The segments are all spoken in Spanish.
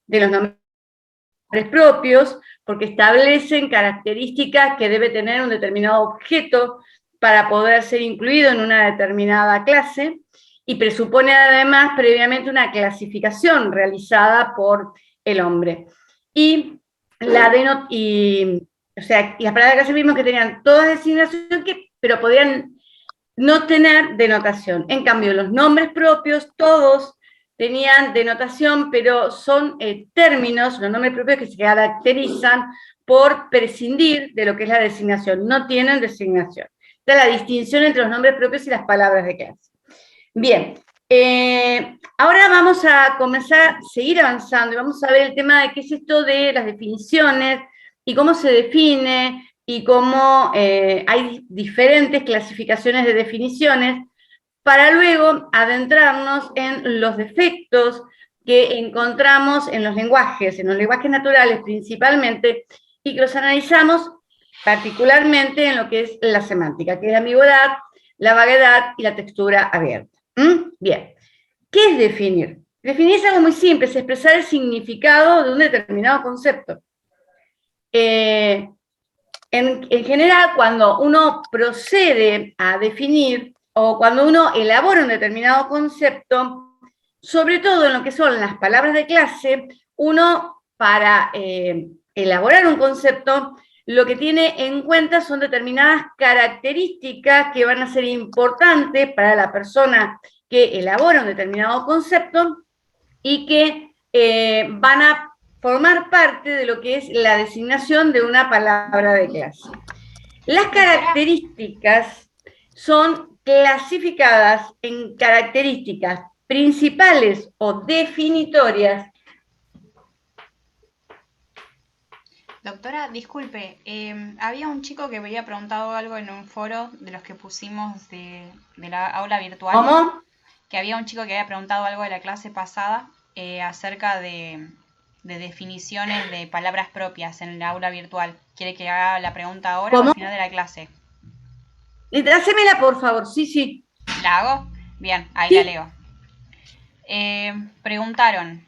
de los nombres propios, porque establecen características que debe tener un determinado objeto para poder ser incluido en una determinada clase, y presupone además previamente una clasificación realizada por el hombre. Y las palabras de clase vimos que tenían todas designación, pero podían no tener denotación. En cambio, los nombres propios, todos tenían denotación, pero son términos, los nombres propios, que se caracterizan por prescindir de lo que es la designación. No tienen designación. Esta es la distinción entre los nombres propios y las palabras de clase. Bien, ahora vamos a comenzar a seguir avanzando y vamos a ver el tema de qué es esto de las definiciones y cómo se define y cómo hay diferentes clasificaciones de definiciones, para luego adentrarnos en los defectos que encontramos en los lenguajes naturales principalmente, y que los analizamos particularmente en lo que es la semántica, que es la ambigüedad, la vaguedad y la textura abierta. Bien, ¿qué es definir? Definir es algo muy simple, es expresar el significado de un determinado concepto. En general, cuando uno procede a definir o cuando uno elabora un determinado concepto, sobre todo en lo que son las palabras de clase, uno para elaborar un concepto lo que tiene en cuenta son determinadas características que van a ser importantes para la persona que elabora un determinado concepto y que van a formar parte de lo que es la designación de una palabra de clase. Las características son clasificadas en características principales o definitorias. Doctora, disculpe, había un chico que había preguntado algo en un foro de los que pusimos de la aula virtual. ¿Cómo? Que había un chico que había preguntado algo de la clase pasada acerca de definiciones de palabras propias en el aula virtual. ¿Quiere que haga la pregunta ahora ¿Cómo? o al final de la clase? Hacémela, por favor, sí. ¿La hago? Bien, ahí sí. la leo. Preguntaron,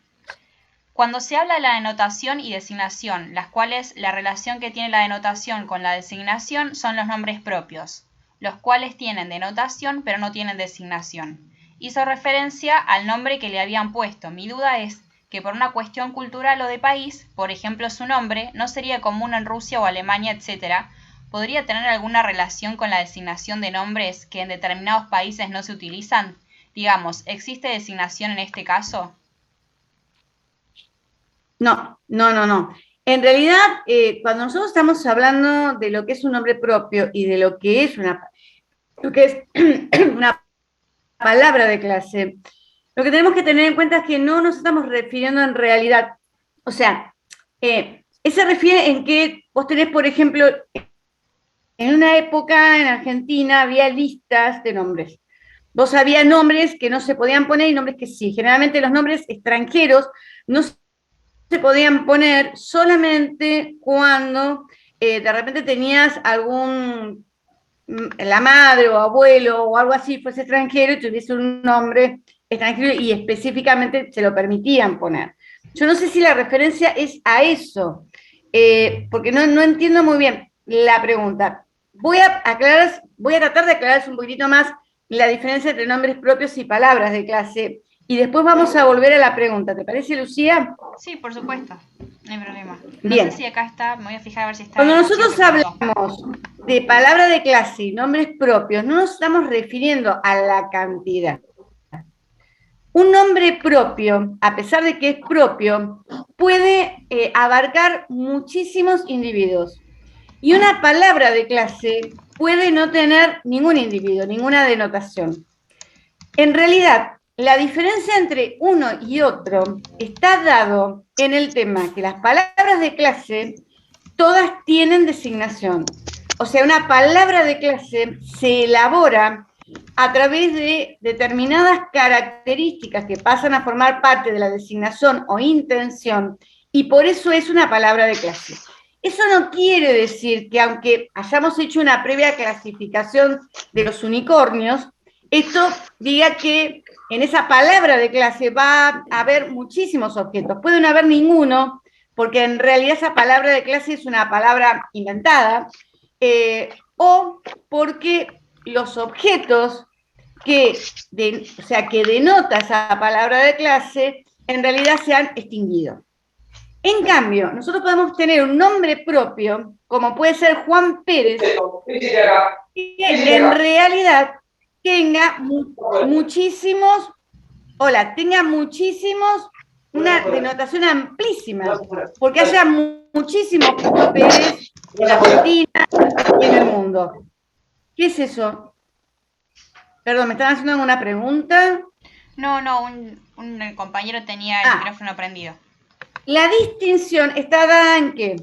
cuando se habla de la denotación y designación, las cuales la relación que tiene la denotación con la designación son los nombres propios, los cuales tienen denotación pero no tienen designación. Hizo referencia al nombre que le habían puesto. Mi duda es que por una cuestión cultural o de país, por ejemplo su nombre, no sería común en Rusia o Alemania, etc., ¿podría tener alguna relación con la designación de nombres que en determinados países no se utilizan? Digamos, ¿existe designación en este caso? No. En realidad, cuando nosotros estamos hablando de lo que es un nombre propio y de lo que es una palabra de clase, lo que tenemos que tener en cuenta es que no nos estamos refiriendo en realidad. O sea, se refiere en que vos tenés, por ejemplo, en una época en Argentina había listas de nombres. Vos había nombres que no se podían poner y nombres que sí. Generalmente los nombres extranjeros no se podían poner solamente cuando de repente tenías la madre o abuelo o algo así fuese extranjero y tuviese un nombre extranjero y específicamente se lo permitían poner. Yo no sé si la referencia es a eso, porque no entiendo muy bien la pregunta. Voy a tratar de aclarar un poquitito más la diferencia entre nombres propios y palabras de clase, y después vamos a volver a la pregunta. ¿Te parece, Lucía? Sí, por supuesto, no hay problema. No Bien. sé si acá está, me voy a fijar a ver si está. Cuando nosotros hablamos de palabra de clase y nombres propios, no nos estamos refiriendo a la cantidad. Un nombre propio, a pesar de que es propio, puede abarcar muchísimos individuos. Y una palabra de clase puede no tener ningún individuo, ninguna denotación. En realidad, la diferencia entre uno y otro está dado en el tema que las palabras de clase todas tienen designación. O sea, una palabra de clase se elabora a través de determinadas características que pasan a formar parte de la designación o intención, y por eso es una palabra de clase. Eso no quiere decir que aunque hayamos hecho una previa clasificación de los unicornios, esto diga que en esa palabra de clase va a haber muchísimos objetos. Puede no haber ninguno, porque en realidad esa palabra de clase es una palabra inventada, o porque los objetos que denota esa palabra de clase en realidad se han extinguido. En cambio, nosotros podemos tener un nombre propio, como puede ser Juan Pérez, que en realidad tenga muchísimos, una denotación amplísima, porque haya muchísimos Juan Pérez en la Argentina y en el mundo. ¿Qué es eso? Perdón, ¿me están haciendo alguna pregunta? No, un compañero tenía el micrófono prendido. La distinción está dada en que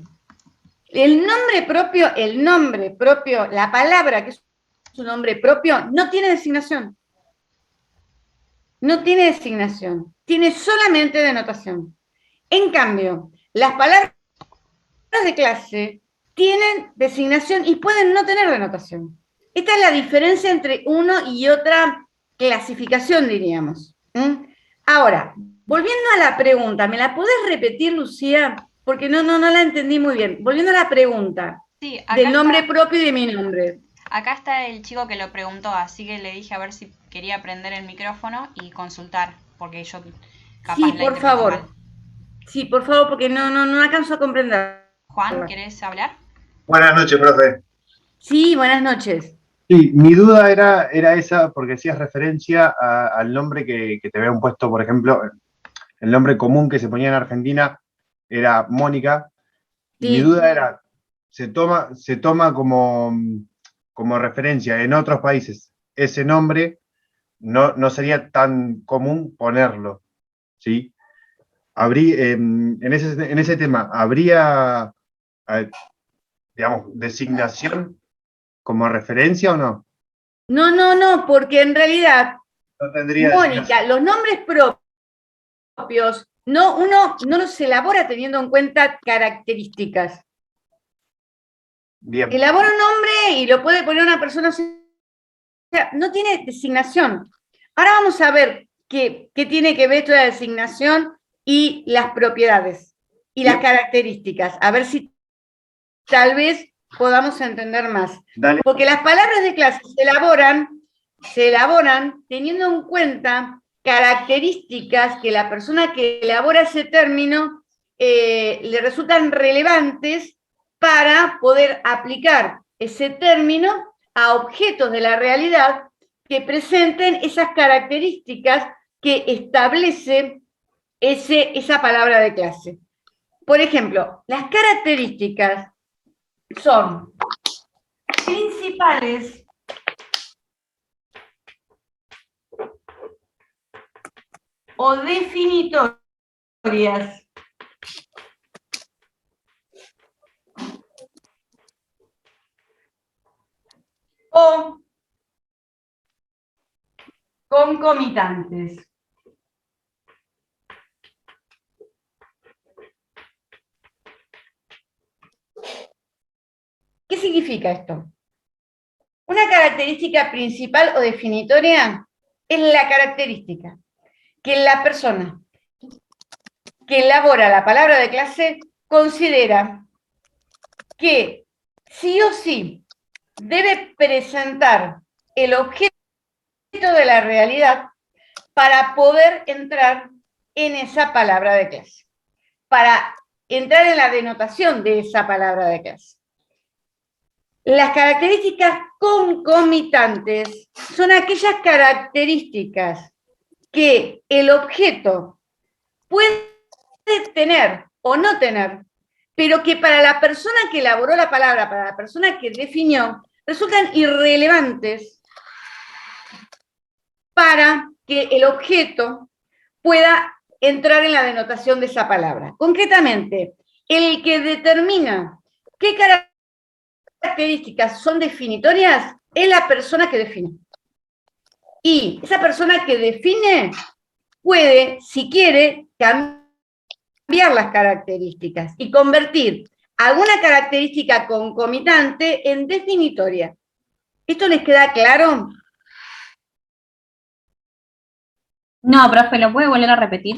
el nombre propio, la palabra que es su nombre propio, no tiene designación. No tiene designación, tiene solamente denotación. En cambio, las palabras de clase tienen designación y pueden no tener denotación. Esta es la diferencia entre uno y otra clasificación, diríamos. Ahora, volviendo a la pregunta, ¿me la podés repetir, Lucía? Porque no la entendí muy bien. Volviendo a la pregunta, sí, del nombre propio y de mi nombre. Acá está el chico que lo preguntó, así que le dije a ver si quería prender el micrófono y consultar, porque yo capaz sí, la por favor. mal. Sí, por favor, porque no alcanzo a comprender. Juan, ¿querés hablar? Buenas noches, profe. Sí, buenas noches. Sí, mi duda era esa, porque hacías referencia al nombre que te habían puesto, por ejemplo, el nombre común que se ponía en Argentina era Mónica. Sí. Mi duda era, ¿se toma como referencia en otros países ese nombre? No sería tan común ponerlo, ¿sí? En ese tema, ¿habría, digamos, designación como referencia o no? No, porque en realidad, No tendría Mónica, los nombres propios, uno no los elabora teniendo en cuenta características. Bien. Elabora un nombre y lo puede poner una persona, o sea, no tiene designación. Ahora vamos a ver qué tiene que ver toda la designación y las propiedades y las características. A ver si tal vez podamos entender más. Dale. Porque las palabras de clase se elaboran teniendo en cuenta características que la persona que elabora ese término le resultan relevantes para poder aplicar ese término a objetos de la realidad que presenten esas características que establece esa palabra de clase. Por ejemplo, las características son principales o definitorias o concomitantes. ¿Qué significa esto? Una característica principal o definitoria es la característica que la persona que elabora la palabra de clase considera que sí o sí debe presentar el objeto de la realidad para poder entrar en esa palabra de clase, para entrar en la denotación de esa palabra de clase. Las características concomitantes son aquellas características que el objeto puede tener o no tener, pero que para la persona que elaboró la palabra, para la persona que definió, resultan irrelevantes para que el objeto pueda entrar en la denotación de esa palabra. Concretamente, el que determina qué características son definitorias es la persona que define. Y esa persona que define puede, si quiere, cambiar las características y convertir alguna característica concomitante en definitoria. ¿Esto les queda claro? No, profe, ¿lo puede volver a repetir?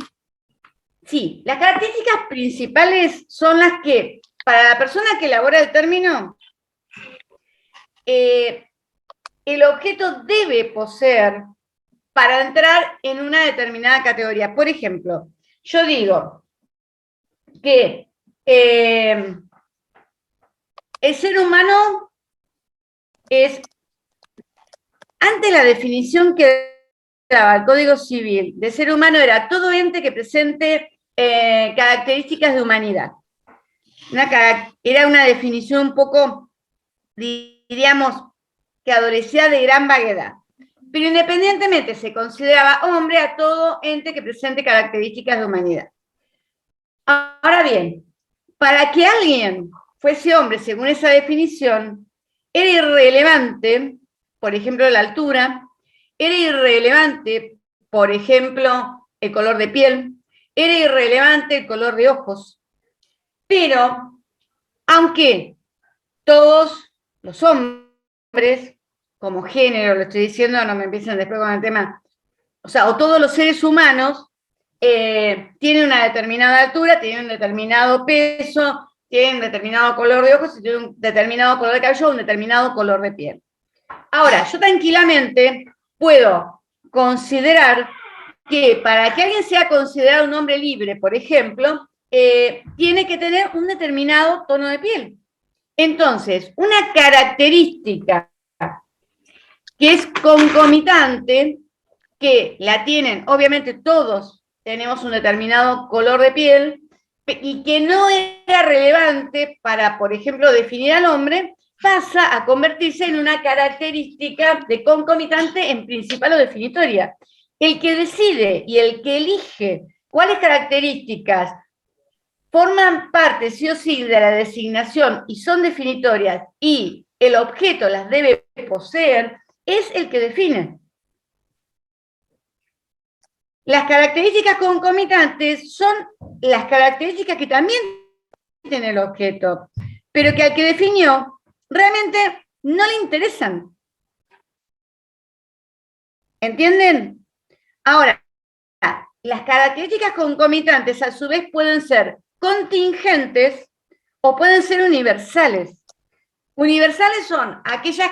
Sí, las características principales son las que, para la persona que elabora el término, el objeto debe poseer para entrar en una determinada categoría. Por ejemplo, yo digo que el ser humano es, antes la definición que daba el Código Civil de ser humano era todo ente que presente características de humanidad. Era una definición un poco, diríamos, que adolecía de gran vaguedad. Pero independientemente se consideraba hombre a todo ente que presente características de humanidad. Ahora bien, para que alguien fuese hombre según esa definición, era irrelevante, por ejemplo, la altura, era irrelevante, por ejemplo, el color de piel, era irrelevante el color de ojos. Pero, aunque todos los hombres, como género, lo estoy diciendo, no me empiecen después con el tema, o sea, o todos los seres humanos tienen una determinada altura, tienen un determinado peso, tienen un determinado color de ojos, tienen un determinado color de cabello, un determinado color de piel. Ahora, yo tranquilamente puedo considerar que para que alguien sea considerado un hombre libre, por ejemplo, tiene que tener un determinado tono de piel. Entonces, una característica que es concomitante, que la tienen, obviamente todos tenemos un determinado color de piel, y que no era relevante para, por ejemplo, definir al hombre, pasa a convertirse en una característica de concomitante en principal o definitoria. El que decide y el que elige cuáles características forman parte sí o sí de la designación y son definitorias y el objeto las debe poseer, es el que define. Las características concomitantes son las características que también tiene el objeto, pero que al que definió realmente no le interesan. ¿Entienden? Ahora, las características concomitantes a su vez pueden ser contingentes o pueden ser universales. Universales son aquellas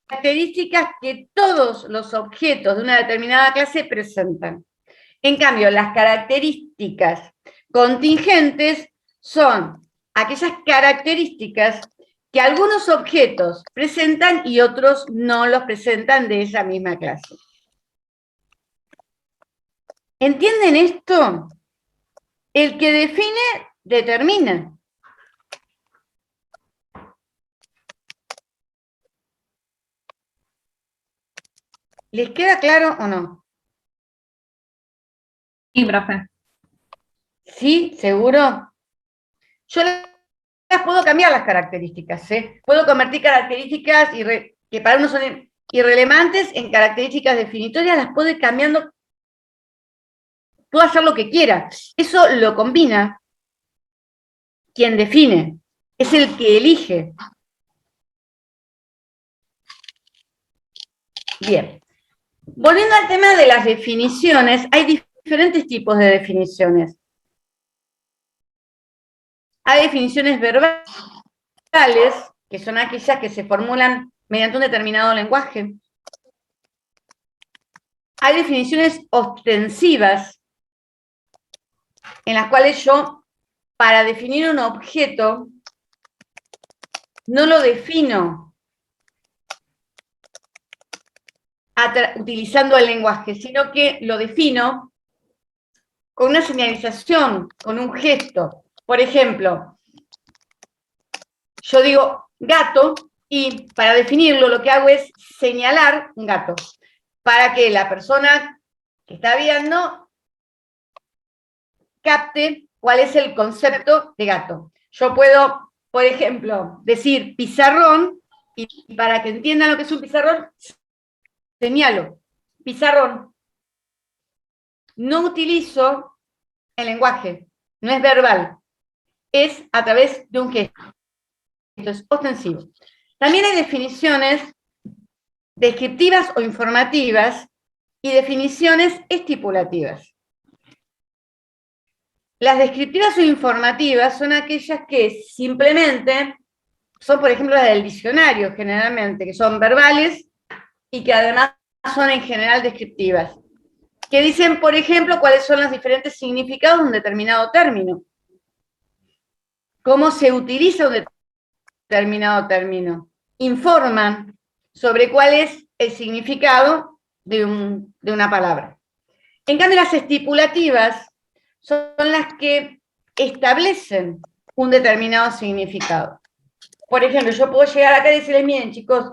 características que todos los objetos de una determinada clase presentan. En cambio, las características contingentes son aquellas características que algunos objetos presentan y otros no los presentan de esa misma clase. ¿Entienden esto? El que define, determina. ¿Les queda claro o no? Sí, profe. ¿Sí? ¿Seguro? Yo las puedo cambiar las características, ¿eh? Puedo convertir características que para uno son irrelevantes en características definitorias, las puedo ir cambiando. Puedo hacer lo que quiera. Eso lo combina quien define. Es el que elige. Bien. Volviendo al tema de las definiciones, hay diferentes tipos de definiciones. Hay definiciones verbales, que son aquellas que se formulan mediante un determinado lenguaje. Hay definiciones ostensivas, en las cuales yo, para definir un objeto, no lo defino utilizando el lenguaje, sino que lo defino con una señalización, con un gesto. Por ejemplo, yo digo gato y para definirlo lo que hago es señalar un gato para que la persona que está viendo capte cuál es el concepto de gato. Yo puedo, por ejemplo, decir pizarrón y para que entiendan lo que es un pizarrón, señalo pizarrón. No utilizo el lenguaje, no es verbal, es a través de un gesto. Esto es ostensivo. También hay definiciones descriptivas o informativas, y definiciones estipulativas. Las descriptivas o informativas son aquellas que simplemente son, por ejemplo, las del diccionario, generalmente, que son verbales y que además son en general descriptivas, que dicen, por ejemplo, cuáles son los diferentes significados de un determinado término, cómo se utiliza un determinado término, informan sobre cuál es el significado de una palabra. En cambio, las estipulativas son las que establecen un determinado significado. Por ejemplo, yo puedo llegar acá y decirles, miren, chicos,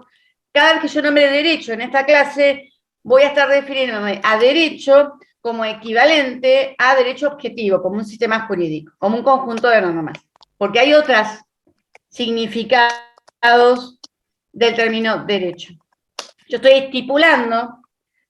cada vez que yo nombre derecho en esta clase, voy a estar refiriéndome a derecho como equivalente a derecho objetivo, como un sistema jurídico, como un conjunto de normas. Porque hay otros significados del término derecho. Yo estoy estipulando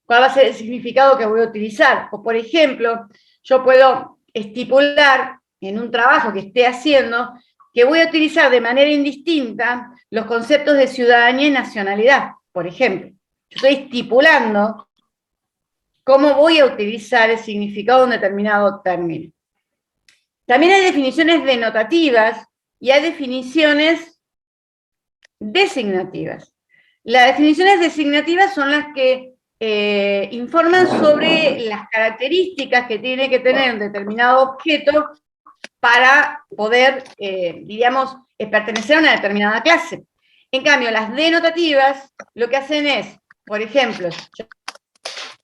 cuál va a ser el significado que voy a utilizar. O, por ejemplo, yo puedo estipular en un trabajo que esté haciendo que voy a utilizar de manera indistinta los conceptos de ciudadanía y nacionalidad, por ejemplo. Yo estoy estipulando cómo voy a utilizar el significado de un determinado término. También hay definiciones denotativas y hay definiciones designativas. Las definiciones designativas son las que informan sobre las características que tiene que tener un determinado objeto para poder, diríamos, pertenecer a una determinada clase. En cambio, las denotativas lo que hacen es, por ejemplo,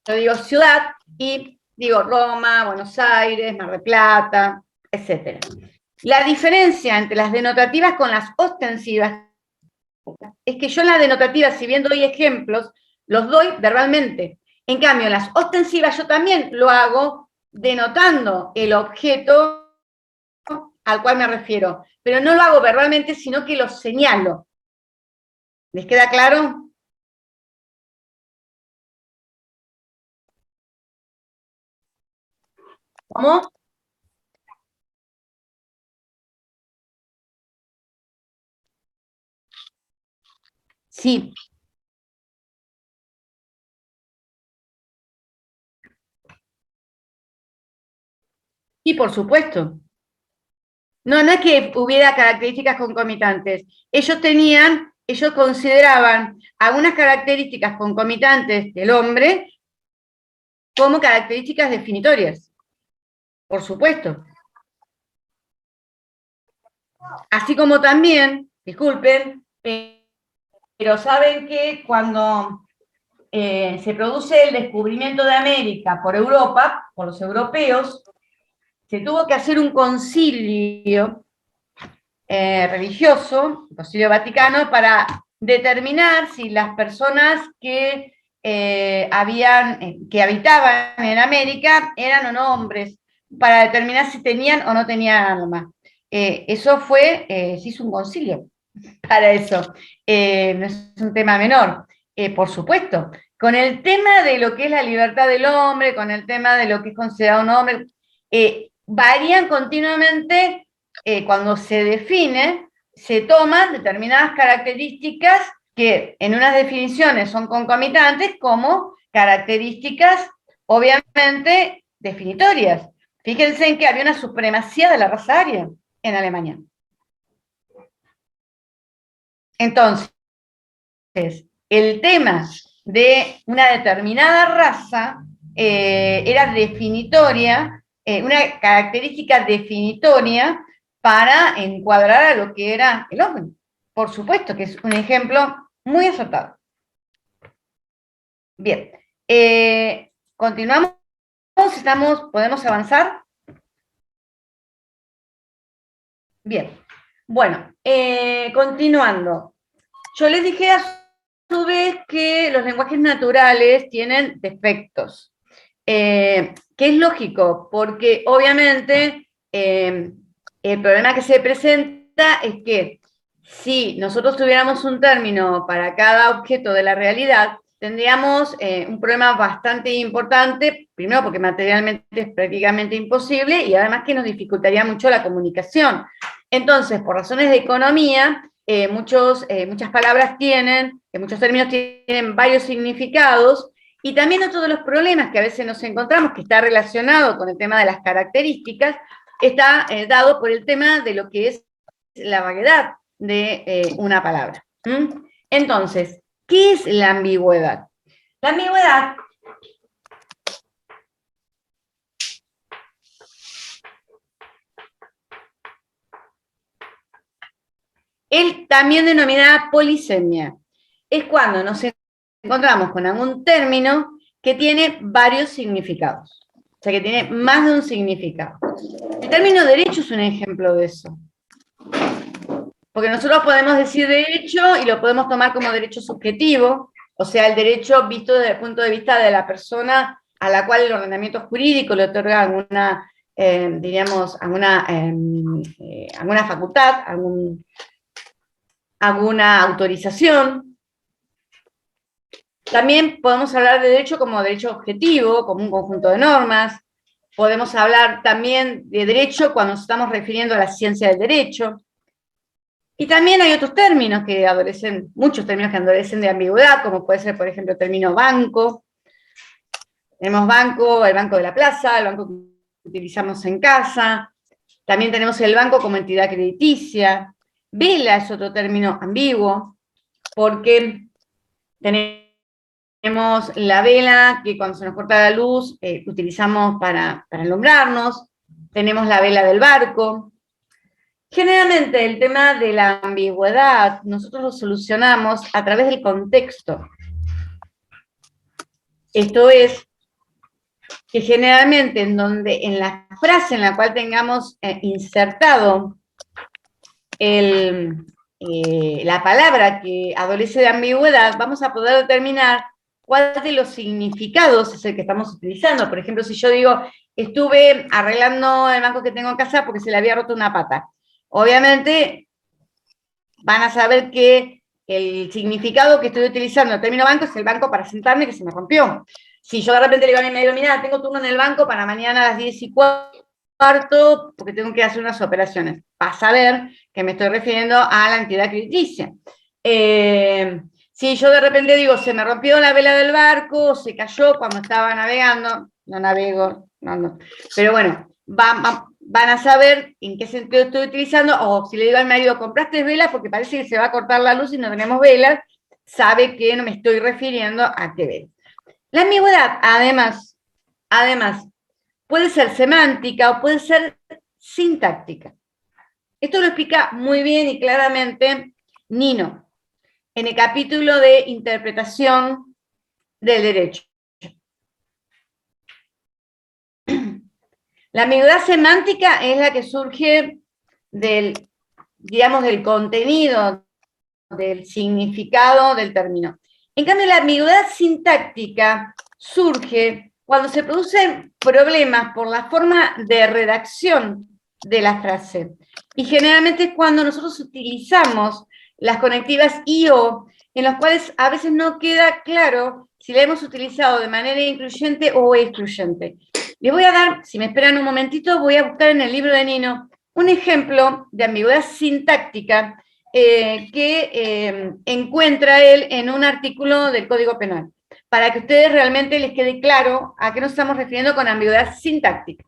yo digo ciudad y digo Roma, Buenos Aires, Mar del Plata, etc. La diferencia entre las denotativas con las ostensivas es que yo en las denotativas, si bien doy ejemplos, los doy verbalmente. En cambio, en las ostensivas yo también lo hago denotando el objeto al cual me refiero, pero no lo hago verbalmente, sino que lo señalo. ¿Les queda claro? ¿Cómo? Sí. Sí, por supuesto. No, no es que hubiera características concomitantes. Ellos consideraban algunas características concomitantes del hombre como características definitorias. Por supuesto. Así como también, disculpen, pero saben que cuando se produce el descubrimiento de América por Europa, por los europeos, se tuvo que hacer un concilio religioso, el Concilio Vaticano, para determinar si las personas que habitaban en América eran o no hombres, para determinar si tenían o no tenían alma. Eso fue, se hizo un concilio para eso. No es un tema menor, por supuesto. Con el tema de lo que es la libertad del hombre, con el tema de lo que es considerado un hombre, varían continuamente. Cuando se define, se toman determinadas características que en unas definiciones son concomitantes como características obviamente definitorias. Fíjense en que había una supremacía de la raza aria en Alemania. Entonces, el tema de una determinada raza era definitoria, una característica definitoria para encuadrar a lo que era el hombre. Por supuesto que es un ejemplo muy acertado. Bien, continuamos, ¿podemos avanzar? Bien, bueno, continuando. Yo les dije a su vez que los lenguajes naturales tienen defectos, que es lógico, porque obviamente el problema que se presenta es que si nosotros tuviéramos un término para cada objeto de la realidad, tendríamos un problema bastante importante, primero porque materialmente es prácticamente imposible y además que nos dificultaría mucho la comunicación. Entonces, por razones de economía, muchas palabras muchos términos tienen varios significados Y también otro de los problemas que a veces nos encontramos, que está relacionado con el tema de las características, está dado por el tema de lo que es la vaguedad de una palabra. Entonces, ¿qué es la ambigüedad? La ambigüedad es también denominada polisemia. Es cuando nos encontramos con algún término que tiene varios significados. O sea, que tiene más de un significado. El término derecho es un ejemplo de eso. Porque nosotros podemos decir derecho y lo podemos tomar como derecho subjetivo, o sea, el derecho visto desde el punto de vista de la persona a la cual el ordenamiento jurídico le otorga alguna, diríamos, alguna facultad, alguna autorización. También podemos hablar de derecho como derecho objetivo, como un conjunto de normas. Podemos hablar también de derecho cuando nos estamos refiriendo a la ciencia del derecho. Y también hay otros términos que adolecen, muchos términos que adolecen de ambigüedad, como puede ser, por ejemplo, el término banco. Tenemos banco, el banco de la plaza, el banco que utilizamos en casa. También tenemos el banco como entidad crediticia. Vela es otro término ambiguo, porque tenemos la vela que cuando se nos corta la luz utilizamos para alumbrarnos. Tenemos la vela del barco. Generalmente el tema de la ambigüedad nosotros lo solucionamos a través del contexto. Esto es que generalmente en la frase en la cual tengamos insertado la palabra que adolece de ambigüedad, vamos a poder determinar cuál de los significados es el que estamos utilizando. Por ejemplo, si yo digo, estuve arreglando el banco que tengo en casa porque se le había roto una pata. Obviamente van a saber que el significado que estoy utilizando en el término banco es el banco para sentarme que se me rompió. Si yo de repente le digo a mi medio, mira, tengo turno en el banco para mañana a las 10:15 porque tengo que hacer unas operaciones, para saber que me estoy refiriendo a la entidad crediticia. Si yo de repente digo, se me rompió la vela del barco, se cayó cuando estaba navegando, no navego, no. Pero bueno, van a saber en qué sentido estoy utilizando, o si le digo al marido, compraste velas porque parece que se va a cortar la luz y no tenemos velas, sabe que no me estoy refiriendo a qué velas. La ambigüedad, además, puede ser semántica o puede ser sintáctica. Esto lo explica muy bien y claramente Nino, en el capítulo de interpretación del derecho. La ambigüedad semántica es la que surge del contenido, del significado del término. En cambio, la ambigüedad sintáctica surge cuando se producen problemas por la forma de redacción de la frase. Y generalmente es cuando nosotros utilizamos las conectivas I-O, en las cuales a veces no queda claro si la hemos utilizado de manera incluyente o excluyente. Les voy a dar, si me esperan un momentito, voy a buscar en el libro de Nino un ejemplo de ambigüedad sintáctica que encuentra él en un artículo del Código Penal, para que a ustedes realmente les quede claro a qué nos estamos refiriendo con ambigüedad sintáctica.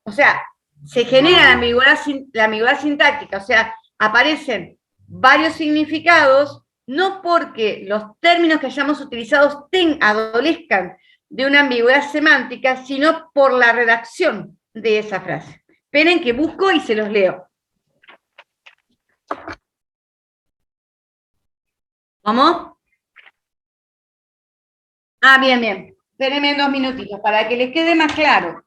O sea, se genera la ambigüedad sintáctica, o sea, aparecen varios significados, no porque los términos que hayamos utilizado adolezcan de una ambigüedad semántica, sino por la redacción de esa frase. Esperen que busco y se los leo. ¿Cómo? Ah, bien. Espérenme 2 minutitos para que les quede más claro.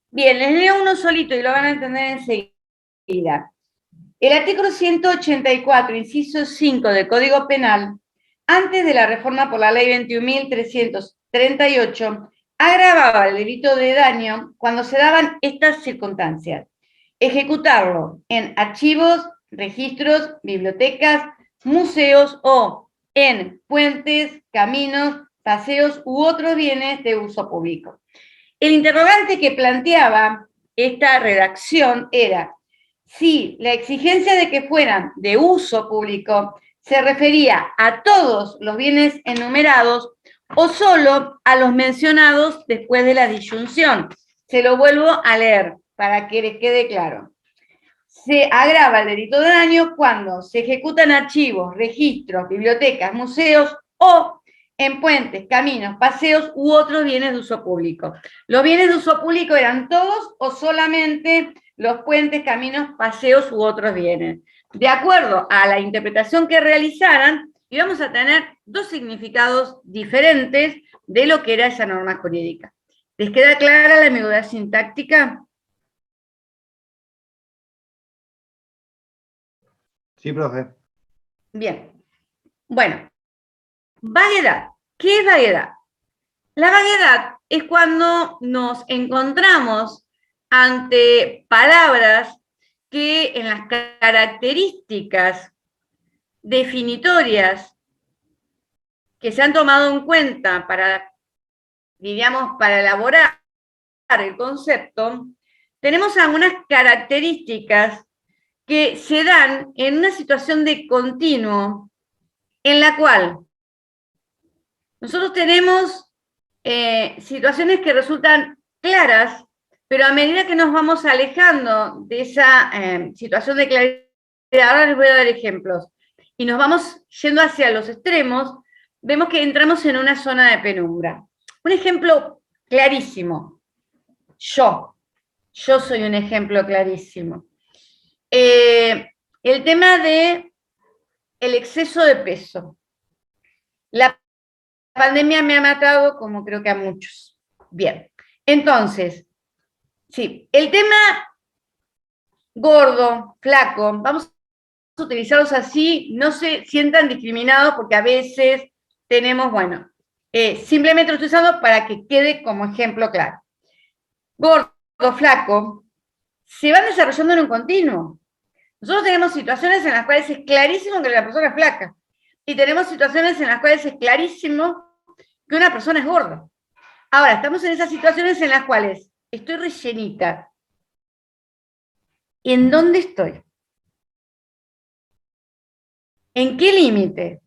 Bien, les leo uno solito y lo van a entender enseguida. El artículo 184, inciso 5 del Código Penal, antes de la reforma por la ley 21.338, agravaba el delito de daño cuando se daban estas circunstancias. Ejecutarlo en archivos, registros, bibliotecas, museos o en puentes, caminos, paseos u otros bienes de uso público. El interrogante que planteaba esta redacción era si la exigencia de que fueran de uso público se refería a todos los bienes enumerados o solo a los mencionados después de la disyunción. Se lo vuelvo a leer para que les quede claro. Se agrava el delito de daño cuando se ejecutan archivos, registros, bibliotecas, museos o en puentes, caminos, paseos u otros bienes de uso público. ¿Los bienes de uso público eran todos o solamente los puentes, caminos, paseos u otros bienes? De acuerdo a la interpretación que realizaran, íbamos a tener dos significados diferentes de lo que era esa norma jurídica. ¿Les queda clara la ambigüedad sintáctica? Sí, profe. Bien. Bueno, vaguedad. ¿Qué es vaguedad? La vaguedad es cuando nos encontramos ante palabras que en las características definitorias que se han tomado en cuenta para, diríamos, para elaborar el concepto, tenemos algunas características que se dan en una situación de continuo en la cual nosotros tenemos situaciones que resultan claras, pero a medida que nos vamos alejando de esa situación de claridad, ahora les voy a dar ejemplos, y nos vamos yendo hacia los extremos, vemos que entramos en una zona de penumbra. Un ejemplo clarísimo. Yo soy un ejemplo clarísimo. El tema de el exceso de peso. La pandemia me ha matado, como creo que a muchos. Bien, entonces, sí, el tema gordo, flaco, vamos a utilizarlos así, no se sientan discriminados porque a veces tenemos, bueno, simplemente lo estoy usando para que quede como ejemplo claro. Gordo, flaco, se van desarrollando en un continuo. Nosotros tenemos situaciones en las cuales es clarísimo que la persona es flaca y tenemos situaciones en las cuales es clarísimo que una persona es gorda. Ahora, estamos en esas situaciones en las cuales estoy rellenita. ¿En dónde estoy? ¿En qué límite?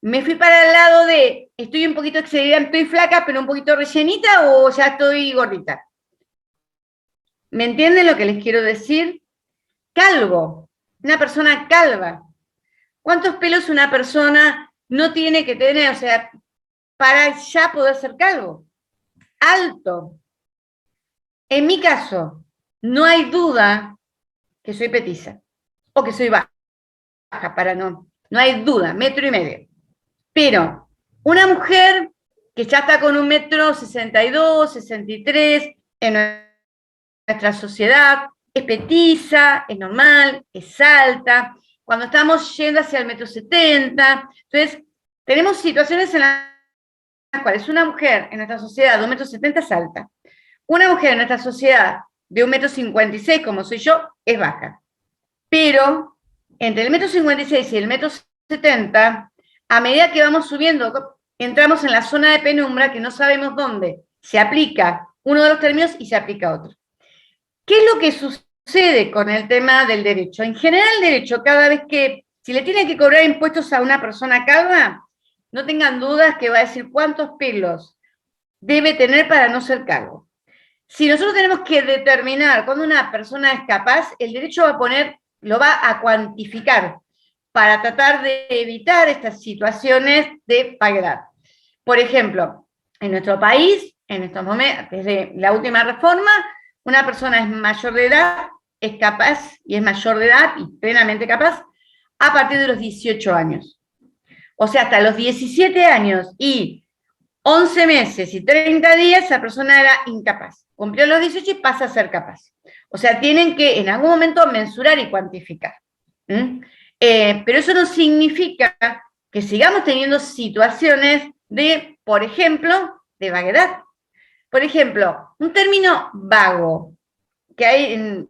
¿Me fui para el lado de estoy un poquito excedida, estoy flaca, pero un poquito rellenita o ya estoy gordita? ¿Me entienden lo que les quiero decir? Calvo, una persona calva. ¿Cuántos pelos una persona no tiene que tener? O sea, para ya poder ser calvo. Alto. En mi caso, no hay duda que soy petiza o que soy baja, para no hay duda, 1,5 metros. Pero una mujer que ya está con 1,62 m, 63 en nuestra sociedad, es petiza, es normal, es alta. Cuando estamos yendo hacia el 1,70 m, entonces tenemos situaciones en las cuales una mujer en nuestra sociedad de 1,70 m es alta. Una mujer en nuestra sociedad de 1,56 m, como soy yo, es baja. Pero entre el 1,56 m y el 1,70 m, a medida que vamos subiendo, entramos en la zona de penumbra que no sabemos dónde se aplica uno de los términos y se aplica otro. ¿Qué es lo que sucede con el tema del derecho? En general, el derecho, cada vez que, si le tiene que cobrar impuestos a una persona calva, no tengan dudas que va a decir cuántos pelos debe tener para no ser calvo. Si nosotros tenemos que determinar cuándo una persona es capaz, el derecho lo va a cuantificar para tratar de evitar estas situaciones de vaguedad. Por ejemplo, en nuestro país, en estos momentos, desde la última reforma, una persona es mayor de edad, es capaz y es mayor de edad y plenamente capaz a partir de los 18 años. O sea, hasta los 17 años y 11 meses y 30 días, esa persona era incapaz. Cumplió los 18 y pasa a ser capaz. O sea, tienen que en algún momento mensurar y cuantificar. Pero eso no significa que sigamos teniendo situaciones de, por ejemplo, de vaguedad. Por ejemplo, un término vago, que hay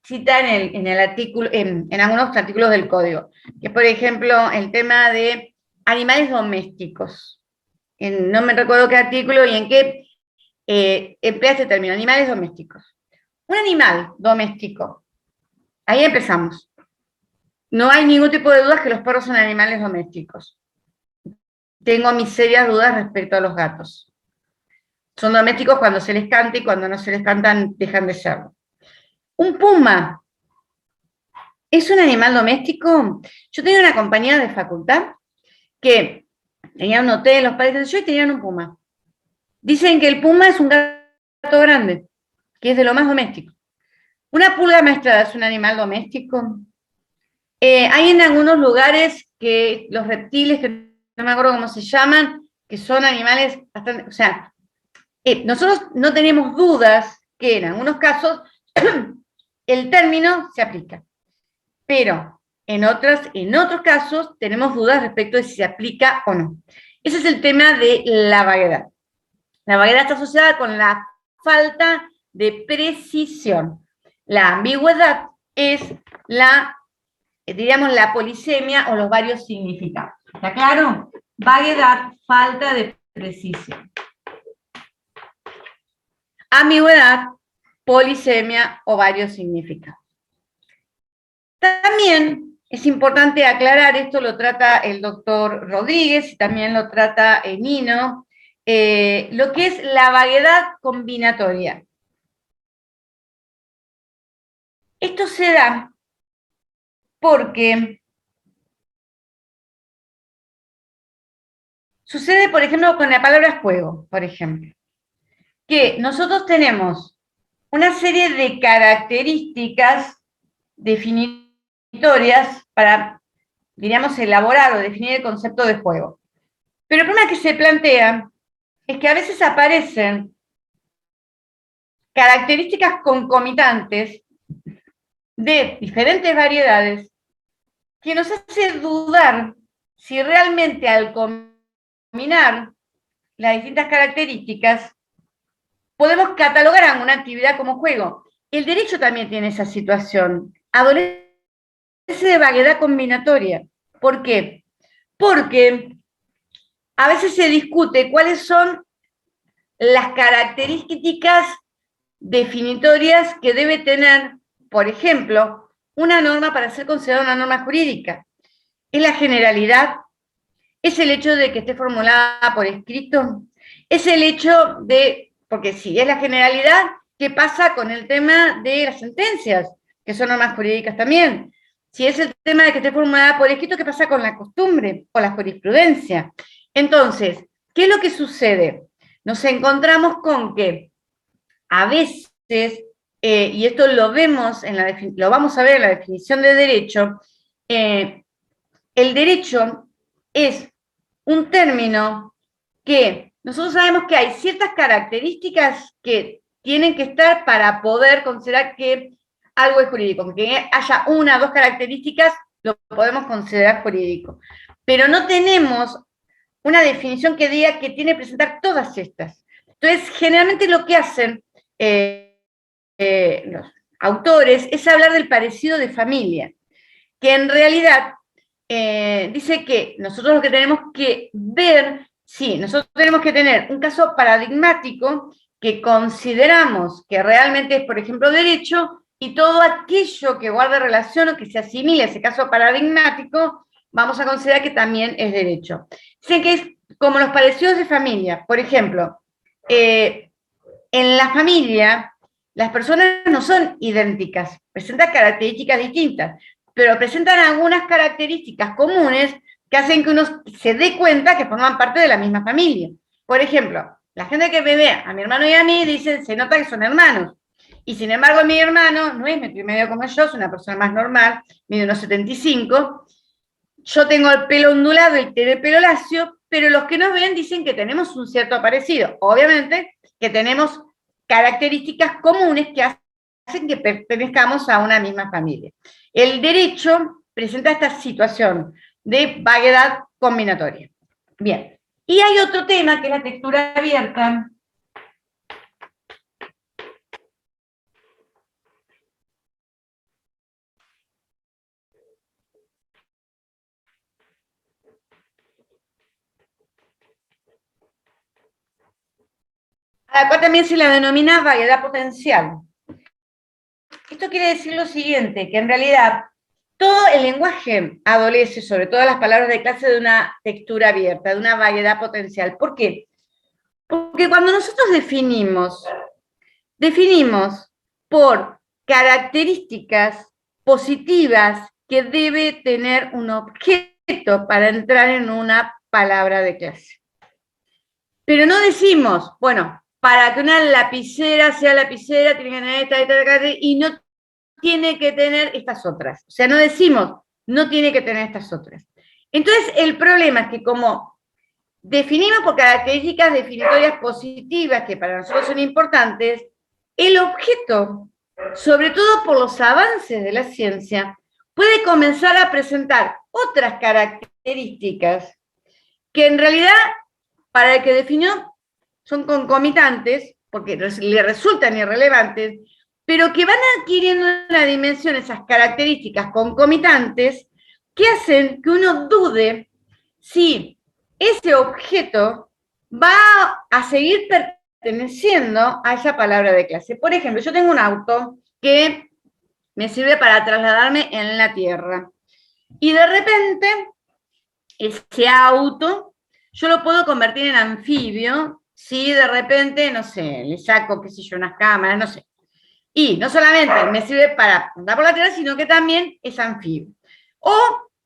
cita en el artículo, en algunos artículos del código, que por ejemplo el tema de animales domésticos. No me recuerdo qué artículo y en qué emplea este término, animales domésticos. Un animal doméstico, ahí empezamos. No hay ningún tipo de dudas que los perros son animales domésticos. Tengo mis serias dudas respecto a los gatos. Son domésticos cuando se les canta y cuando no se les cantan dejan de serlo. Un puma, ¿es un animal doméstico? Yo tenía una compañera de facultad que tenía un hotel, los padres de yo, y tenían un puma. Dicen que el puma es un gato grande, que es de lo más doméstico. ¿Una pulga maestrada es un animal doméstico? Hay en algunos lugares que los reptiles, que no me acuerdo cómo se llaman, que son animales bastante, o sea, nosotros no tenemos dudas que en algunos casos el término se aplica, pero en otros casos tenemos dudas respecto de si se aplica o no. Ese es el tema de la vaguedad. La vaguedad está asociada con la falta de precisión. La ambigüedad es diríamos, la polisemia o los varios significados. ¿Está claro? Vaguedad, falta de precisión. Ambigüedad, polisemia o varios significados. También es importante aclarar, esto lo trata el doctor Rodríguez y también lo trata Nino, lo que es la vaguedad combinatoria. Esto se da porque sucede, por ejemplo, con la palabra juego, por ejemplo, que nosotros tenemos una serie de características definitorias para, diríamos, elaborar o definir el concepto de juego. Pero el problema que se plantea es que a veces aparecen características concomitantes de diferentes variedades que nos hace dudar si realmente al combinar las distintas características podemos catalogar alguna actividad como juego. El derecho también tiene esa situación. Adolece de vaguedad combinatoria. ¿Por qué? Porque a veces se discute cuáles son las características definitorias que debe tener, por ejemplo, una norma para ser considerada una norma jurídica. ¿Es la generalidad? ¿Es el hecho de que esté formulada por escrito? ¿Es el hecho de, porque si es la generalidad, qué pasa con el tema de las sentencias, que son normas jurídicas también? Si es el tema de que esté formulada por escrito, ¿qué pasa con la costumbre o la jurisprudencia? Entonces, ¿qué es lo que sucede? Nos encontramos con que a veces, y esto lo vemos lo vamos a ver en la definición de derecho, el derecho es un término que nosotros sabemos que hay ciertas características que tienen que estar para poder considerar que algo es jurídico. Aunque haya una o dos características, lo podemos considerar jurídico. Pero no tenemos una definición que diga que tiene que presentar todas estas. Entonces, generalmente lo que hacen los autores es hablar del parecido de familia, que en realidad dice que nosotros lo que tenemos que ver, sí, nosotros tenemos que tener un caso paradigmático que consideramos que realmente es, por ejemplo, derecho, y todo aquello que guarde relación o que se asimile a ese caso paradigmático, vamos a considerar que también es derecho. Dicen que es como los parecidos de familia. Por ejemplo, en la familia, las personas no son idénticas, presentan características distintas, pero presentan algunas características comunes que hacen que uno se dé cuenta que forman parte de la misma familia. Por ejemplo, la gente que me ve a mi hermano y a mí dice, se nota que son hermanos. Y sin embargo, mi hermano no es 1,5 metros como yo, es una persona más normal, mide unos 75. Yo tengo el pelo ondulado y tiene el pelo lacio, pero los que nos ven dicen que tenemos un cierto parecido. Obviamente que tenemos características comunes que hacen que pertenezcamos a una misma familia. El derecho presenta esta situación de vaguedad combinatoria. Bien, y hay otro tema que es la textura abierta. a la cual también se la denomina vaguedad potencial. Esto quiere decir lo siguiente, que en realidad todo el lenguaje adolece, sobre todo las palabras de clase, de una textura abierta, de una vaguedad potencial. ¿Por qué? Porque cuando nosotros definimos por características positivas que debe tener un objeto para entrar en una palabra de clase. Pero no decimos, bueno, para que una lapicera sea lapicera, tiene que tener esta, y no tiene que tener estas otras. O sea, no decimos, no tiene que tener estas otras. Entonces, el problema es que como definimos por características definitorias positivas que para nosotros son importantes, el objeto, sobre todo por los avances de la ciencia, puede comenzar a presentar otras características que en realidad, para el que definió, son concomitantes, porque le resultan irrelevantes, pero que van adquiriendo una dimensión, esas características concomitantes, que hacen que uno dude si ese objeto va a seguir perteneciendo a esa palabra de clase. Por ejemplo, yo tengo un auto que me sirve para trasladarme en la tierra. Y de repente, ese auto, yo lo puedo convertir en anfibio, si de repente, no sé, le saco, qué sé yo, unas cámaras, no sé. Y no solamente me sirve para andar por la tierra, sino que también es anfibio. O,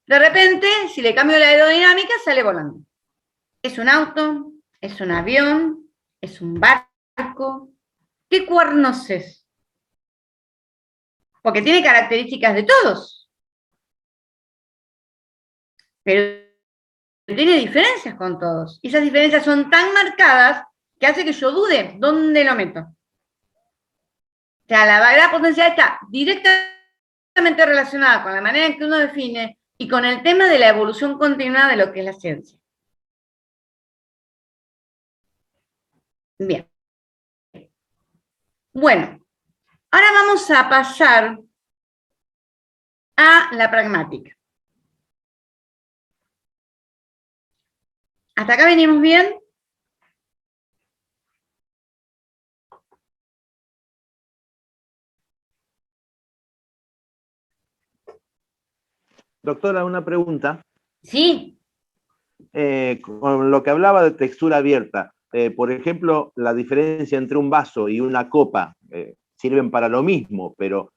de repente, si le cambio la aerodinámica, sale volando. ¿Es un auto? ¿Es un avión? ¿Es un barco? ¿Qué cuernos es? Porque tiene características de todos. Pero tiene diferencias con todos. Y esas diferencias son tan marcadas que hace que yo dude dónde lo meto. O sea, la vaguedad potencial está directamente relacionada con la manera en que uno define y con el tema de la evolución continua de lo que es la ciencia. Bien. Bueno, ahora vamos a pasar a la pragmática. ¿Hasta acá venimos bien? Doctora, una pregunta. Sí. Con lo que hablaba de textura abierta, por ejemplo, la diferencia entre un vaso y una copa sirven para lo mismo, pero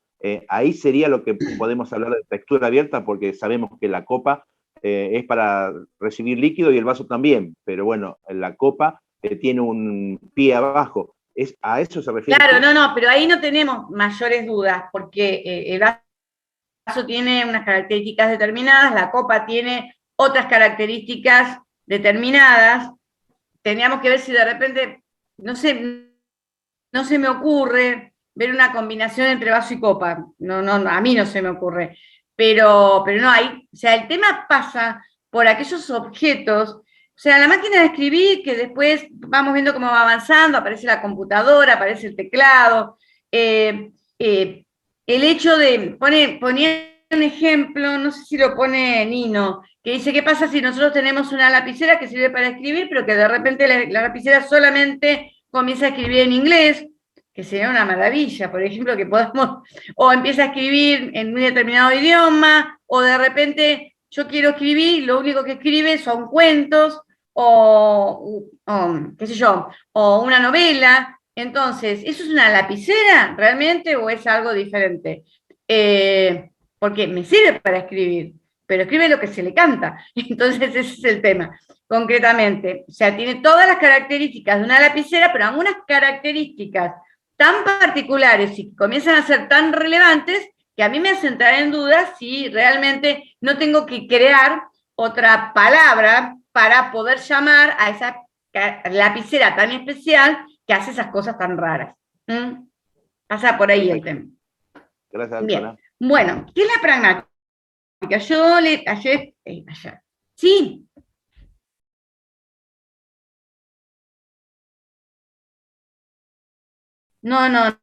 ahí sería lo que podemos hablar de textura abierta, porque sabemos que la copa es para recibir líquido y el vaso también, pero bueno, la copa tiene un pie abajo. ¿A eso se refiere? Claro, no, pero ahí no tenemos mayores dudas, porque el vaso tiene unas características determinadas, la copa tiene otras características determinadas. Tendríamos que ver si de repente, no se me ocurre ver una combinación entre vaso y copa. No, a mí no se me ocurre. Pero no, hay, o sea, el tema pasa por aquellos objetos, o sea, la máquina de escribir, que después vamos viendo cómo va avanzando, aparece la computadora, aparece el teclado. El hecho de, ponía un ejemplo, no sé si lo pone Nino, que dice, ¿qué pasa si nosotros tenemos una lapicera que sirve para escribir, pero que de repente la lapicera solamente comienza a escribir en inglés? Que sería una maravilla, por ejemplo, que podamos, o empieza a escribir en un determinado idioma, o de repente yo quiero escribir, lo único que escribe son cuentos, o qué sé yo, o una novela. Entonces, ¿eso es una lapicera realmente o es algo diferente? Porque me sirve para escribir, pero escribe lo que se le canta. Entonces, ese es el tema, concretamente. O sea, tiene todas las características de una lapicera, pero algunas características tan particulares y que comienzan a ser tan relevantes que a mí me hacen entrar en duda si realmente no tengo que crear otra palabra para poder llamar a esa lapicera tan especial que hace esas cosas tan raras. Pasa por ahí el tema. Gracias, doctora. Bien. Bueno, ¿qué es la pragmática? Ayer. Sí. No.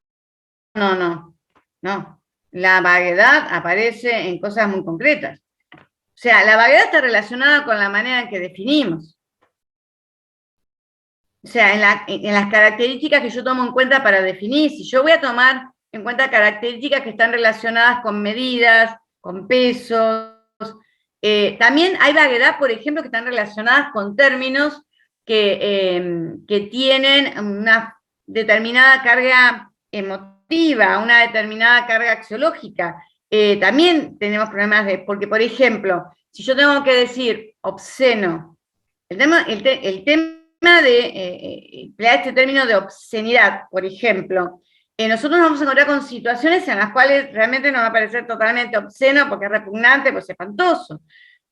La vaguedad aparece en cosas muy concretas. O sea, la vaguedad está relacionada con la manera en que definimos. O sea, en las características que yo tomo en cuenta para definir, si yo voy a tomar en cuenta características que están relacionadas con medidas, con pesos, también hay vaguedad, por ejemplo, que están relacionadas con términos que tienen una determinada carga emotiva, una determinada carga axiológica. También tenemos problemas porque, por ejemplo, si yo tengo que decir obsceno, el tema de emplear este término de obscenidad, por ejemplo, nosotros nos vamos a encontrar con situaciones en las cuales realmente nos va a parecer totalmente obsceno porque es repugnante, porque es espantoso.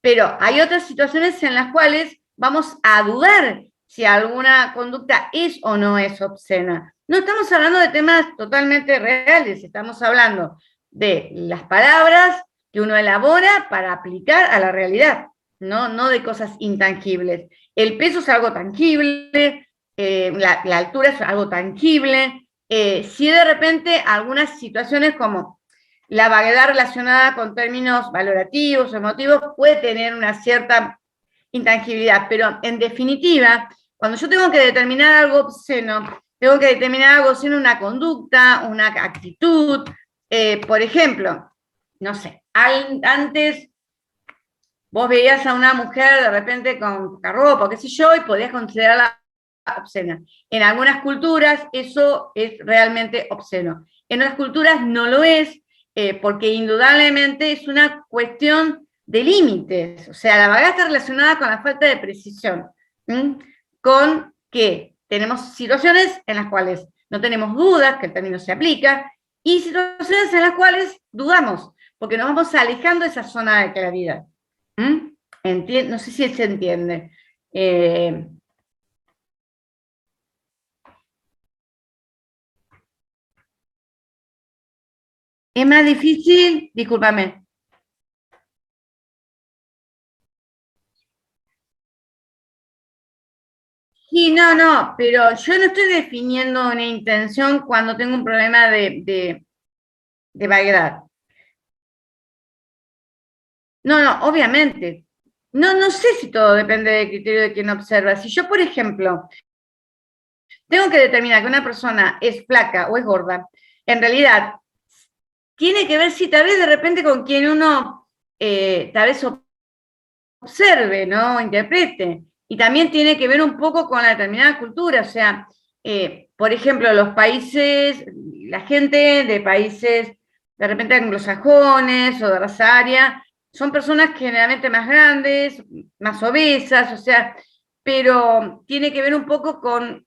Pero hay otras situaciones en las cuales vamos a dudar si alguna conducta es o no es obscena. No estamos hablando de temas totalmente reales, estamos hablando de las palabras que uno elabora para aplicar a la realidad, no de cosas intangibles. El peso es algo tangible, la altura es algo tangible. Si de repente algunas situaciones como la vaguedad relacionada con términos valorativos o emotivos puede tener una cierta intangibilidad, pero en definitiva, cuando yo tengo que determinar algo obsceno, tengo que determinar algo obsceno, una conducta, una actitud, por ejemplo, no sé, antes vos veías a una mujer de repente con poca ropa, qué sé yo, y podías considerarla obscena. En algunas culturas eso es realmente obsceno. En otras culturas no lo es, porque indudablemente es una cuestión de límites. O sea, la vaguedad está relacionada con la falta de precisión, con que tenemos situaciones en las cuales no tenemos dudas que el término se aplica, y situaciones en las cuales dudamos, porque nos vamos alejando de esa zona de claridad. No sé si se entiende. Es más difícil, discúlpame. Sí, no, pero yo no estoy definiendo una intención cuando tengo un problema de vaguedad. No, obviamente. No sé si todo depende del criterio de quien observa. Si yo, por ejemplo, tengo que determinar que una persona es flaca o es gorda, en realidad tiene que ver si tal vez de repente con quien uno tal vez observe, ¿no? Interprete. Y también tiene que ver un poco con la determinada cultura. O sea, por ejemplo, los países, la gente de países de repente anglosajones o de raza aria, son personas generalmente más grandes, más obesas, o sea, pero tiene que ver un poco con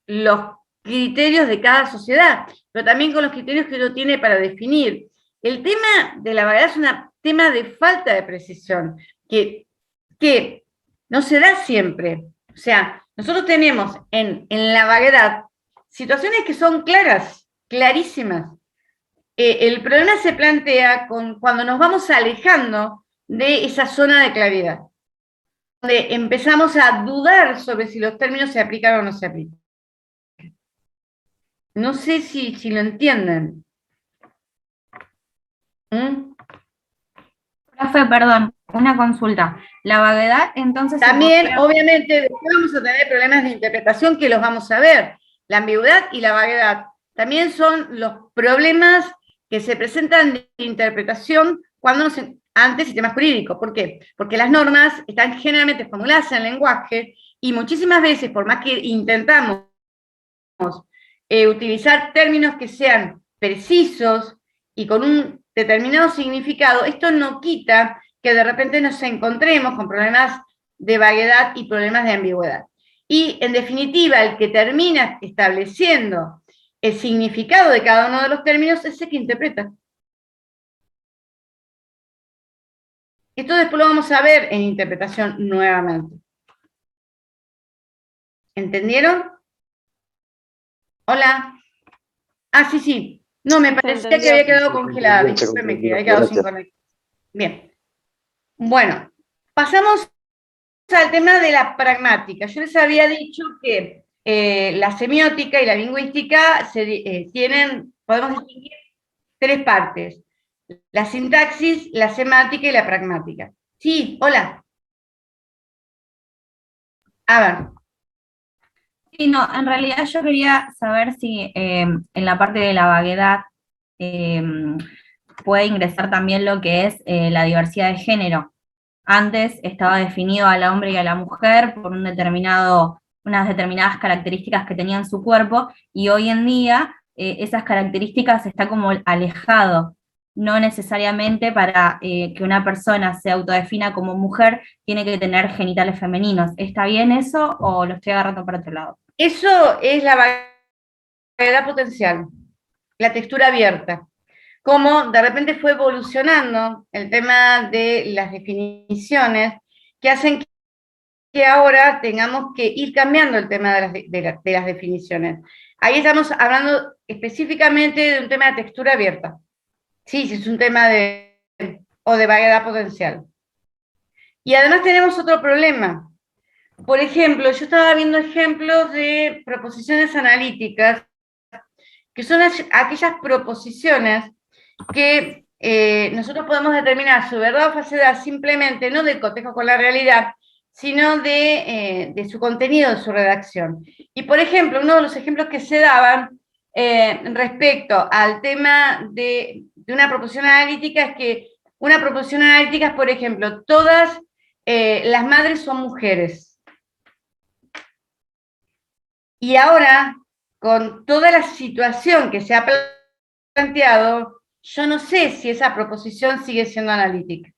los criterios de cada sociedad, pero también con los criterios que uno tiene para definir. El tema de la vaguedad es un tema de falta de precisión, que no se da siempre. O sea, nosotros tenemos en la vaguedad situaciones que son claras, clarísimas. El problema se plantea cuando nos vamos alejando de esa zona de claridad, donde empezamos a dudar sobre si los términos se aplican o no se aplican. No sé si lo entienden. Profe, perdón, una consulta. La vaguedad, entonces... También, obviamente, después vamos a tener problemas de interpretación que los vamos a ver. La ambigüedad y la vaguedad también son los problemas que se presentan de interpretación cuando ante sistemas jurídicos. ¿Por qué? Porque las normas están generalmente formuladas en lenguaje y muchísimas veces, por más que intentamos utilizar términos que sean precisos y con un determinado significado, esto no quita que de repente nos encontremos con problemas de vaguedad y problemas de ambigüedad. Y, en definitiva, el que termina estableciendo el significado de cada uno de los términos es el que interpreta. Esto después lo vamos a ver en interpretación nuevamente. ¿Entendieron? Hola. Ah, sí. No, me parecía que había quedado congelada. Discúlpeme que había quedado sin conexión. Bien. Bueno, pasamos al tema de la pragmática. Yo les había dicho que la semiótica y la lingüística podemos distinguir tres partes: la sintaxis, la semántica y la pragmática. Sí, hola. A ver. Sí, no, en realidad yo quería saber si en la parte de la vaguedad eh, puede ingresar también lo que es la diversidad de género. Antes estaba definido al hombre y a la mujer por un unas determinadas características que tenían su cuerpo, y hoy en día esas características está como alejado. No necesariamente para que una persona se autodefina como mujer tiene que tener genitales femeninos. ¿Está bien eso o lo estoy agarrando para otro lado? Eso es la vaguedad potencial, la textura abierta. Cómo de repente fue evolucionando el tema de las definiciones que hacen que ahora tengamos que ir cambiando el tema de las definiciones. Ahí estamos hablando específicamente de un tema de textura abierta. Sí, sí, es un tema o de vaguedad potencial. Y además tenemos otro problema. Por ejemplo, yo estaba viendo ejemplos de proposiciones analíticas, que son aquellas proposiciones que nosotros podemos determinar su verdad o falsedad simplemente no del cotejo con la realidad, sino de su contenido, de su redacción. Y por ejemplo, uno de los ejemplos que se daban respecto al tema de una proposición analítica es que una proposición analítica es, por ejemplo, todas las madres son mujeres. Y ahora, con toda la situación que se ha planteado, yo no sé si esa proposición sigue siendo analítica.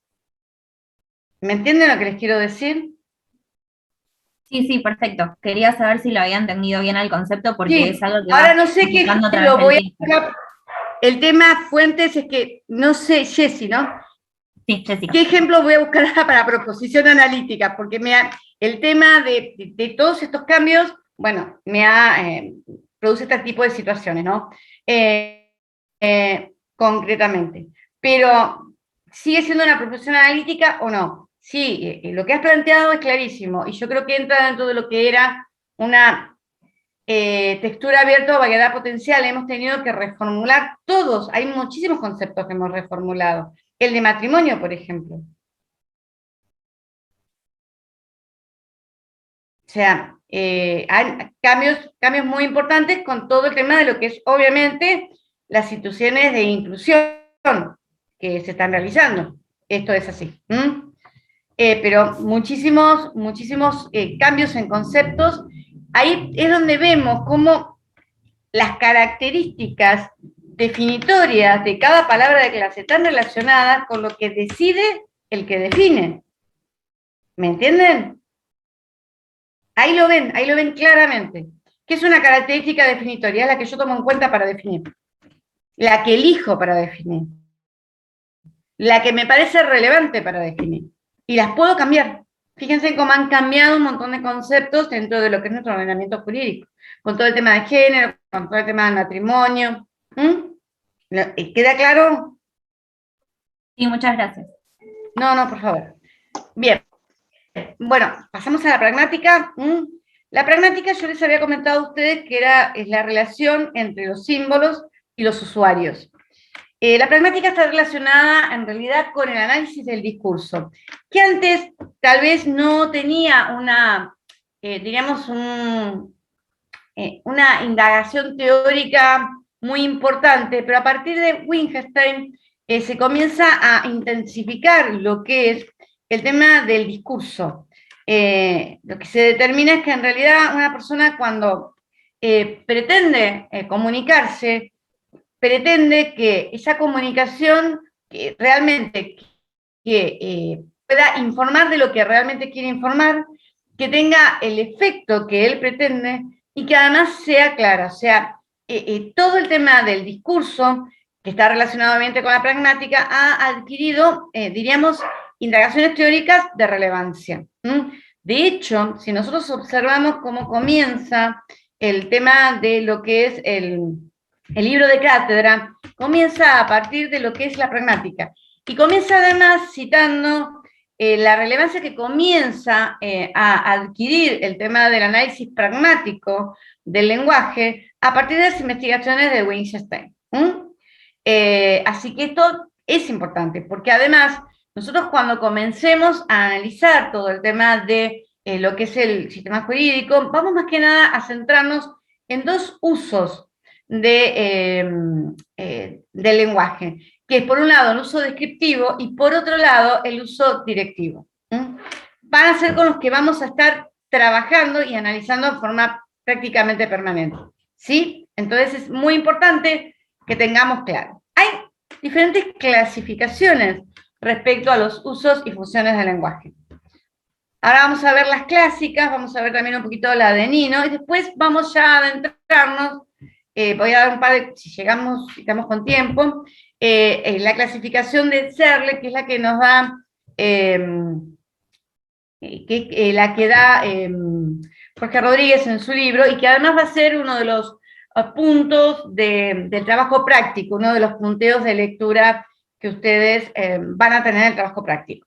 ¿Me entienden lo que les quiero decir? Sí, sí, perfecto. Quería saber si lo había entendido bien el concepto porque Sí, es algo que ahora va no sé qué buscando a través ejemplo del voy tiempo. a... El tema fuentes es que, no sé, Jessy, ¿no? Sí, Jessica. ¿Qué ejemplo voy a buscar para proposición analítica? Porque el tema de todos estos cambios, bueno, produce este tipo de situaciones, ¿no? Concretamente. Pero, ¿sigue siendo una proposición analítica o no? Sí, lo que has planteado es clarísimo, y yo creo que entra dentro de lo que era una textura abierta o vaguedad potencial. Hemos tenido que reformular todos, hay muchísimos conceptos que hemos reformulado. El de matrimonio, por ejemplo. O sea, hay cambios muy importantes con todo el tema de lo que es, obviamente, las situaciones de inclusión que se están realizando. Esto es así. Pero muchísimos cambios en conceptos. Ahí es donde vemos cómo las características definitorias de cada palabra de clase están relacionadas con lo que decide el que define. ¿Me entienden? Ahí lo ven claramente. ¿Qué es una característica definitoria? Es la que yo tomo en cuenta para definir. La que elijo para definir. La que me parece relevante para definir. Y las puedo cambiar. Fíjense cómo han cambiado un montón de conceptos dentro de lo que es nuestro ordenamiento jurídico. Con todo el tema de género, con todo el tema del matrimonio. ¿Queda claro? Sí, muchas gracias. No, por favor. Bien. Bueno, pasamos a la pragmática. La pragmática yo les había comentado a ustedes que es la relación entre los símbolos y los usuarios. La pragmática está relacionada en realidad con el análisis del discurso, que antes tal vez no tenía diríamos, una indagación teórica muy importante, pero a partir de Wittgenstein se comienza a intensificar lo que es el tema del discurso. Lo que se determina es que en realidad una persona cuando pretende comunicarse, pretende que esa comunicación realmente pueda informar de lo que realmente quiere informar, que tenga el efecto que él pretende y que además sea clara. O sea, todo el tema del discurso, que está relacionado obviamente con la pragmática, ha adquirido, diríamos, indagaciones teóricas de relevancia. De hecho, si nosotros observamos cómo comienza el tema de lo que es el libro de cátedra, comienza a partir de lo que es la pragmática. Y comienza además citando la relevancia que comienza a adquirir el tema del análisis pragmático del lenguaje a partir de las investigaciones de Wittgenstein. Así que esto es importante, porque además nosotros cuando comencemos a analizar todo el tema de lo que es el sistema jurídico, vamos más que nada a centrarnos en dos usos del lenguaje, que es por un lado el uso descriptivo y por otro lado el uso directivo. Van a ser con los que vamos a estar trabajando y analizando de forma prácticamente permanente. ¿Sí? Entonces es muy importante que tengamos claro. Hay diferentes clasificaciones respecto a los usos y funciones del lenguaje. Ahora vamos a ver las clásicas, vamos a ver también un poquito la de Nino, y después vamos ya a adentrarnos, voy a dar un par de, si estamos con tiempo, la clasificación de Searle, que es la que nos da, la que da Jorge Rodríguez en su libro, y que además va a ser uno de los puntos del trabajo práctico, uno de los punteos de lectura que ustedes van a tener en el trabajo práctico.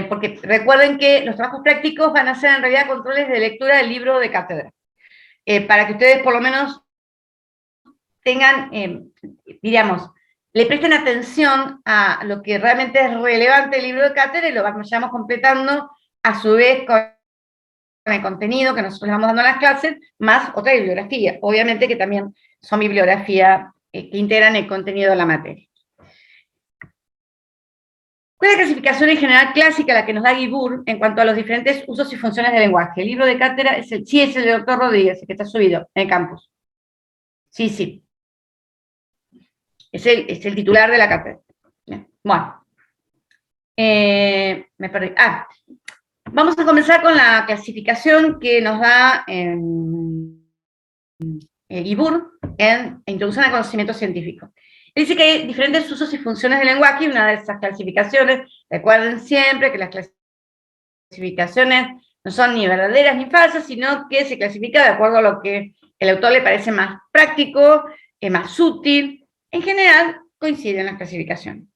Porque recuerden que los trabajos prácticos van a ser en realidad controles de lectura del libro de cátedra, para que ustedes por lo menos tengan, diríamos, le presten atención a lo que realmente es relevante del libro de cátedra y lo vayamos completando a su vez con el contenido que nosotros le vamos dando a las clases, más otra bibliografía, obviamente que también son bibliografía que integran el contenido de la materia. ¿Cuál es la clasificación en general clásica, la que nos da Guibur en cuanto a los diferentes usos y funciones del lenguaje? El libro de cátedra es el del doctor Rodríguez, el que está subido en el campus. Sí. Es el titular de la cátedra. Bueno. Me perdí. Vamos a comenzar con la clasificación que nos da Guibur en Introducción al Conocimiento Científico. Dice que hay diferentes usos y funciones del lenguaje, y una de esas clasificaciones, recuerden siempre que las clasificaciones no son ni verdaderas ni falsas, sino que se clasifica de acuerdo a lo que el autor le parece más práctico, más útil. En general, coinciden las clasificaciones.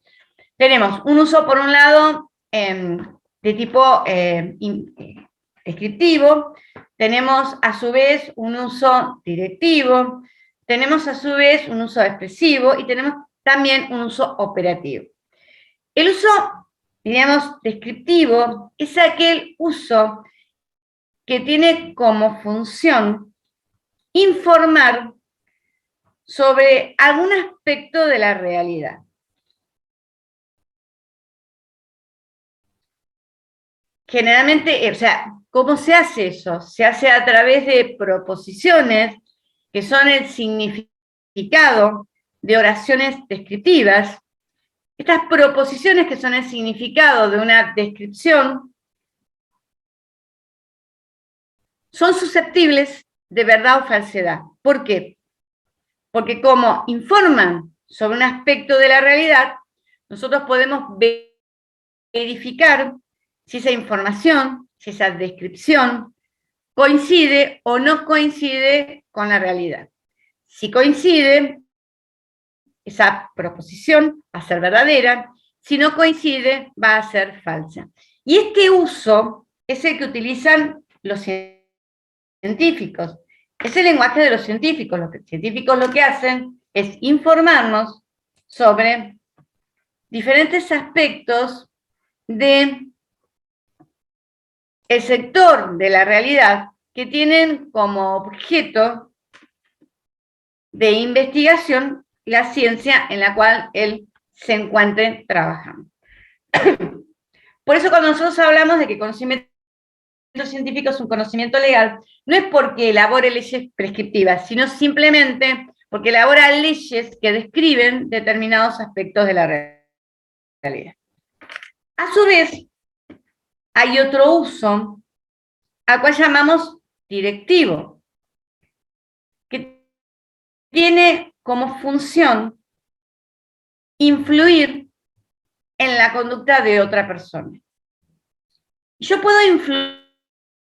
Tenemos un uso, por un lado, de tipo descriptivo, tenemos a su vez un uso directivo, tenemos a su vez un uso expresivo y tenemos también un uso operativo. El uso, diríamos, descriptivo es aquel uso que tiene como función informar sobre algún aspecto de la realidad. Generalmente, o sea, ¿cómo se hace eso? Se hace a través de proposiciones que son el significado de oraciones descriptivas. Estas proposiciones que son el significado de una descripción son susceptibles de verdad o falsedad. ¿Por qué? Porque como informan sobre un aspecto de la realidad, nosotros podemos verificar si esa información, si esa descripción coincide o no coincide con la realidad. Si coincide, esa proposición va a ser verdadera; si no coincide, va a ser falsa. Y este uso es el que utilizan los científicos. Es el lenguaje de los científicos. Los científicos lo que hacen es informarnos sobre diferentes aspectos del sector de la realidad que tienen como objeto de investigación la ciencia en la cual él se encuentre trabajando. Por eso cuando nosotros hablamos de que conocimiento científico es un conocimiento legal, no es porque elabore leyes prescriptivas, sino simplemente porque elabora leyes que describen determinados aspectos de la realidad. A su vez, hay otro uso al cual llamamos directivo, que tiene como función influir en la conducta de otra persona. Yo puedo influir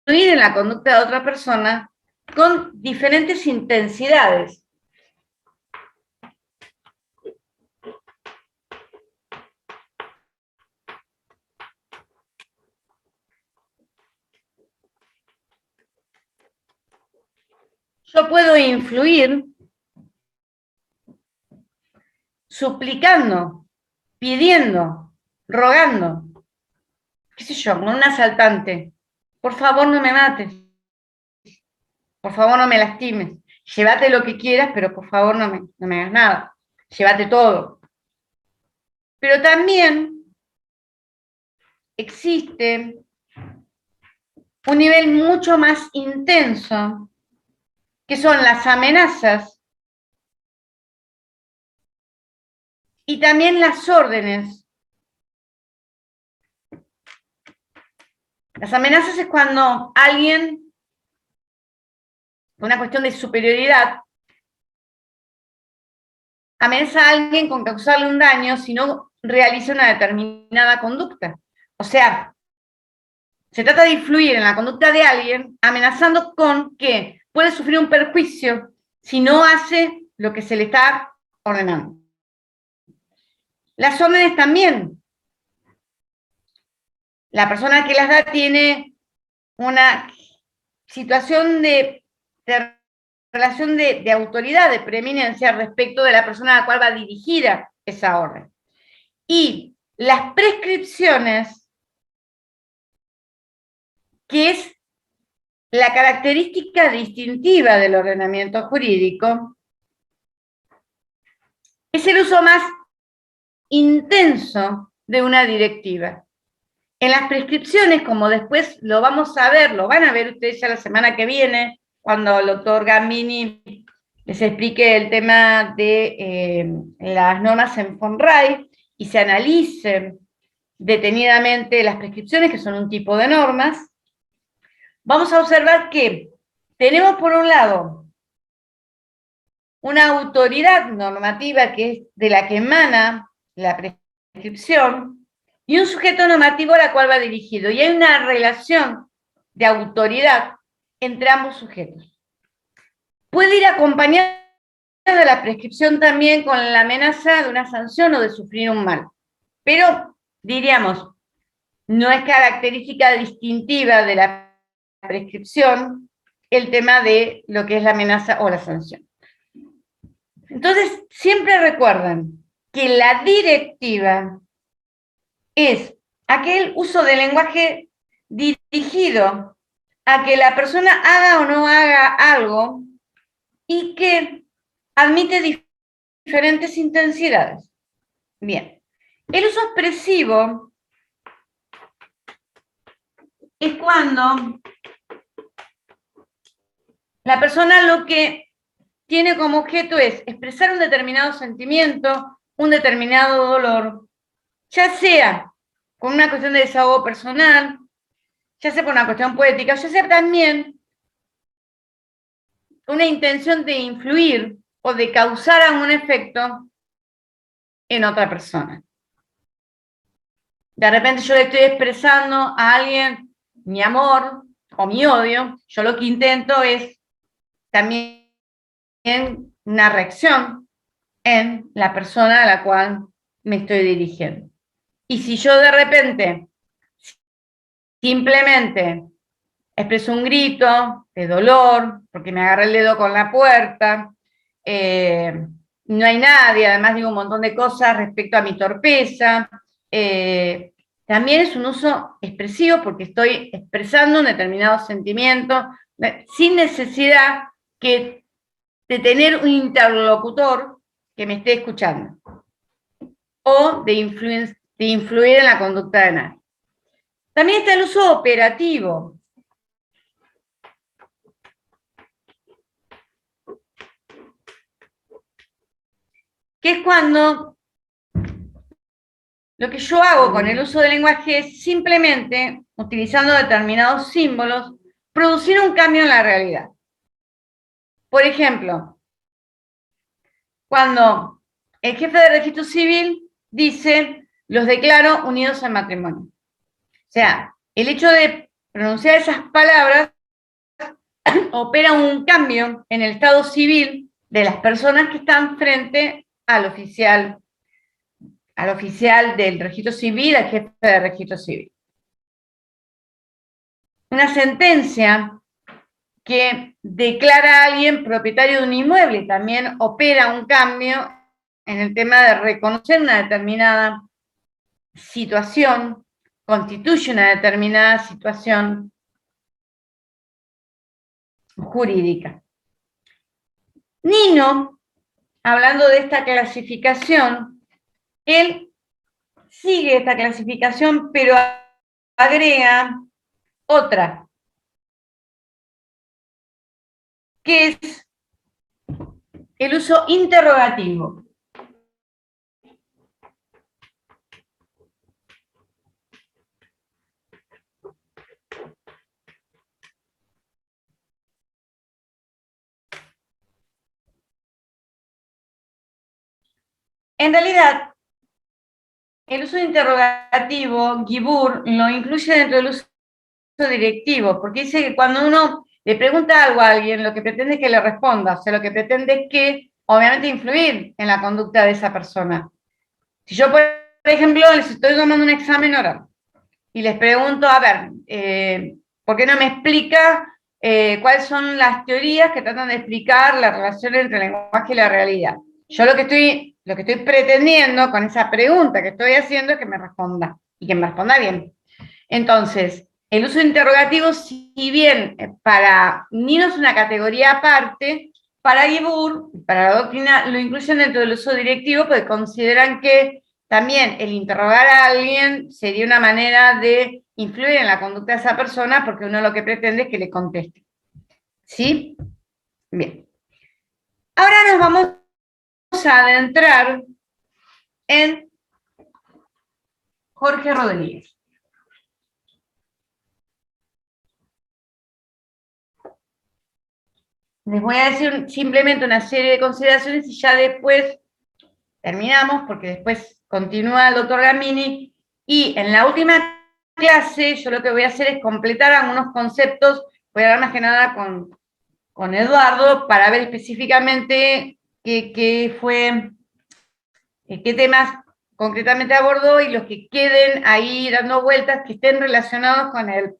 en la conducta de otra persona con diferentes intensidades. Yo puedo influir suplicando, pidiendo, rogando, qué sé yo, con un asaltante, por favor no me mates, por favor no me lastimes, llévate lo que quieras, pero por favor no me hagas nada, llévate todo. Pero también existe un nivel mucho más intenso, que son las amenazas y también las órdenes. Las amenazas es cuando alguien, por una cuestión de superioridad, amenaza a alguien con causarle un daño si no realiza una determinada conducta. O sea, se trata de influir en la conducta de alguien amenazando con que puede sufrir un perjuicio si no hace lo que se le está ordenando. Las órdenes también. La persona que las da tiene una situación de relación de autoridad, de preeminencia respecto de la persona a la cual va dirigida esa orden. Y las prescripciones, que es la característica distintiva del ordenamiento jurídico, es el uso más intenso de una directiva. En las prescripciones, como después lo vamos a ver, lo van a ver ustedes ya la semana que viene, cuando el doctor Gambini les explique el tema de las normas en FONRAI y se analicen detenidamente las prescripciones, que son un tipo de normas, vamos a observar que tenemos por un lado una autoridad normativa que es de la que emana la prescripción y un sujeto normativo a la cual va dirigido. Y hay una relación de autoridad entre ambos sujetos. Puede ir acompañada de la prescripción también con la amenaza de una sanción o de sufrir un mal. Pero, diríamos, no es característica distintiva de la prescripción el tema de lo que es la amenaza o la sanción. Entonces, siempre recuerden que la directiva es aquel uso del lenguaje dirigido a que la persona haga o no haga algo y que admite diferentes intensidades. Bien, el uso expresivo es cuando la persona lo que tiene como objeto es expresar un determinado sentimiento, un determinado dolor, ya sea con una cuestión de desahogo personal, ya sea por una cuestión poética, ya sea también una intención de influir o de causar algún efecto en otra persona. De repente yo le estoy expresando a alguien mi amor o mi odio, yo lo que intento es también una reacción en la persona a la cual me estoy dirigiendo. Y si yo de repente simplemente expreso un grito de dolor, porque me agarré el dedo con la puerta, no hay nadie, además digo un montón de cosas respecto a mi torpeza, también es un uso expresivo porque estoy expresando un determinado sentimiento sin necesidad de tener un interlocutor que me esté escuchando o de influir en la conducta de nadie. También está el uso operativo. Que es cuando lo que yo hago con el uso del lenguaje es simplemente, utilizando determinados símbolos, producir un cambio en la realidad. Por ejemplo, cuando el jefe de registro civil dice, los declaro unidos en matrimonio. O sea, el hecho de pronunciar esas palabras opera un cambio en el estado civil de las personas que están frente al oficial del registro civil, al jefe de registro civil. Una sentencia que declara a alguien propietario de un inmueble también opera un cambio en el tema de reconocer una determinada situación, constituye una determinada situación jurídica. Nino, hablando de esta clasificación, él sigue esta clasificación, pero agrega otra, que es el uso interrogativo. En realidad, el uso interrogativo, Guibur, lo incluye dentro del uso directivo, porque dice que cuando uno le pregunta algo a alguien, lo que pretende es que le responda, o sea, lo que pretende es que, obviamente, influir en la conducta de esa persona. Si yo, por ejemplo, les estoy tomando un examen oral y les pregunto, a ver, ¿por qué no me explica cuáles son las teorías que tratan de explicar la relación entre el lenguaje y la realidad? Yo lo que estoy pretendiendo con esa pregunta que estoy haciendo es que me responda, y que me responda bien. Entonces, el uso interrogativo, si bien para Nino es una categoría aparte, para Guibur, para la doctrina, lo incluyen dentro del uso directivo porque consideran que también el interrogar a alguien sería una manera de influir en la conducta de esa persona porque uno lo que pretende es que le conteste. ¿Sí? Bien. Ahora nos vamos a adentrar en Jorge Rodríguez. Les voy a decir simplemente una serie de consideraciones y ya después terminamos, porque después continúa el doctor Gamini, y en la última clase yo lo que voy a hacer es completar algunos conceptos, voy a hablar más que nada con Eduardo, para ver específicamente qué temas concretamente abordó, y los que queden ahí dando vueltas, que estén relacionados con el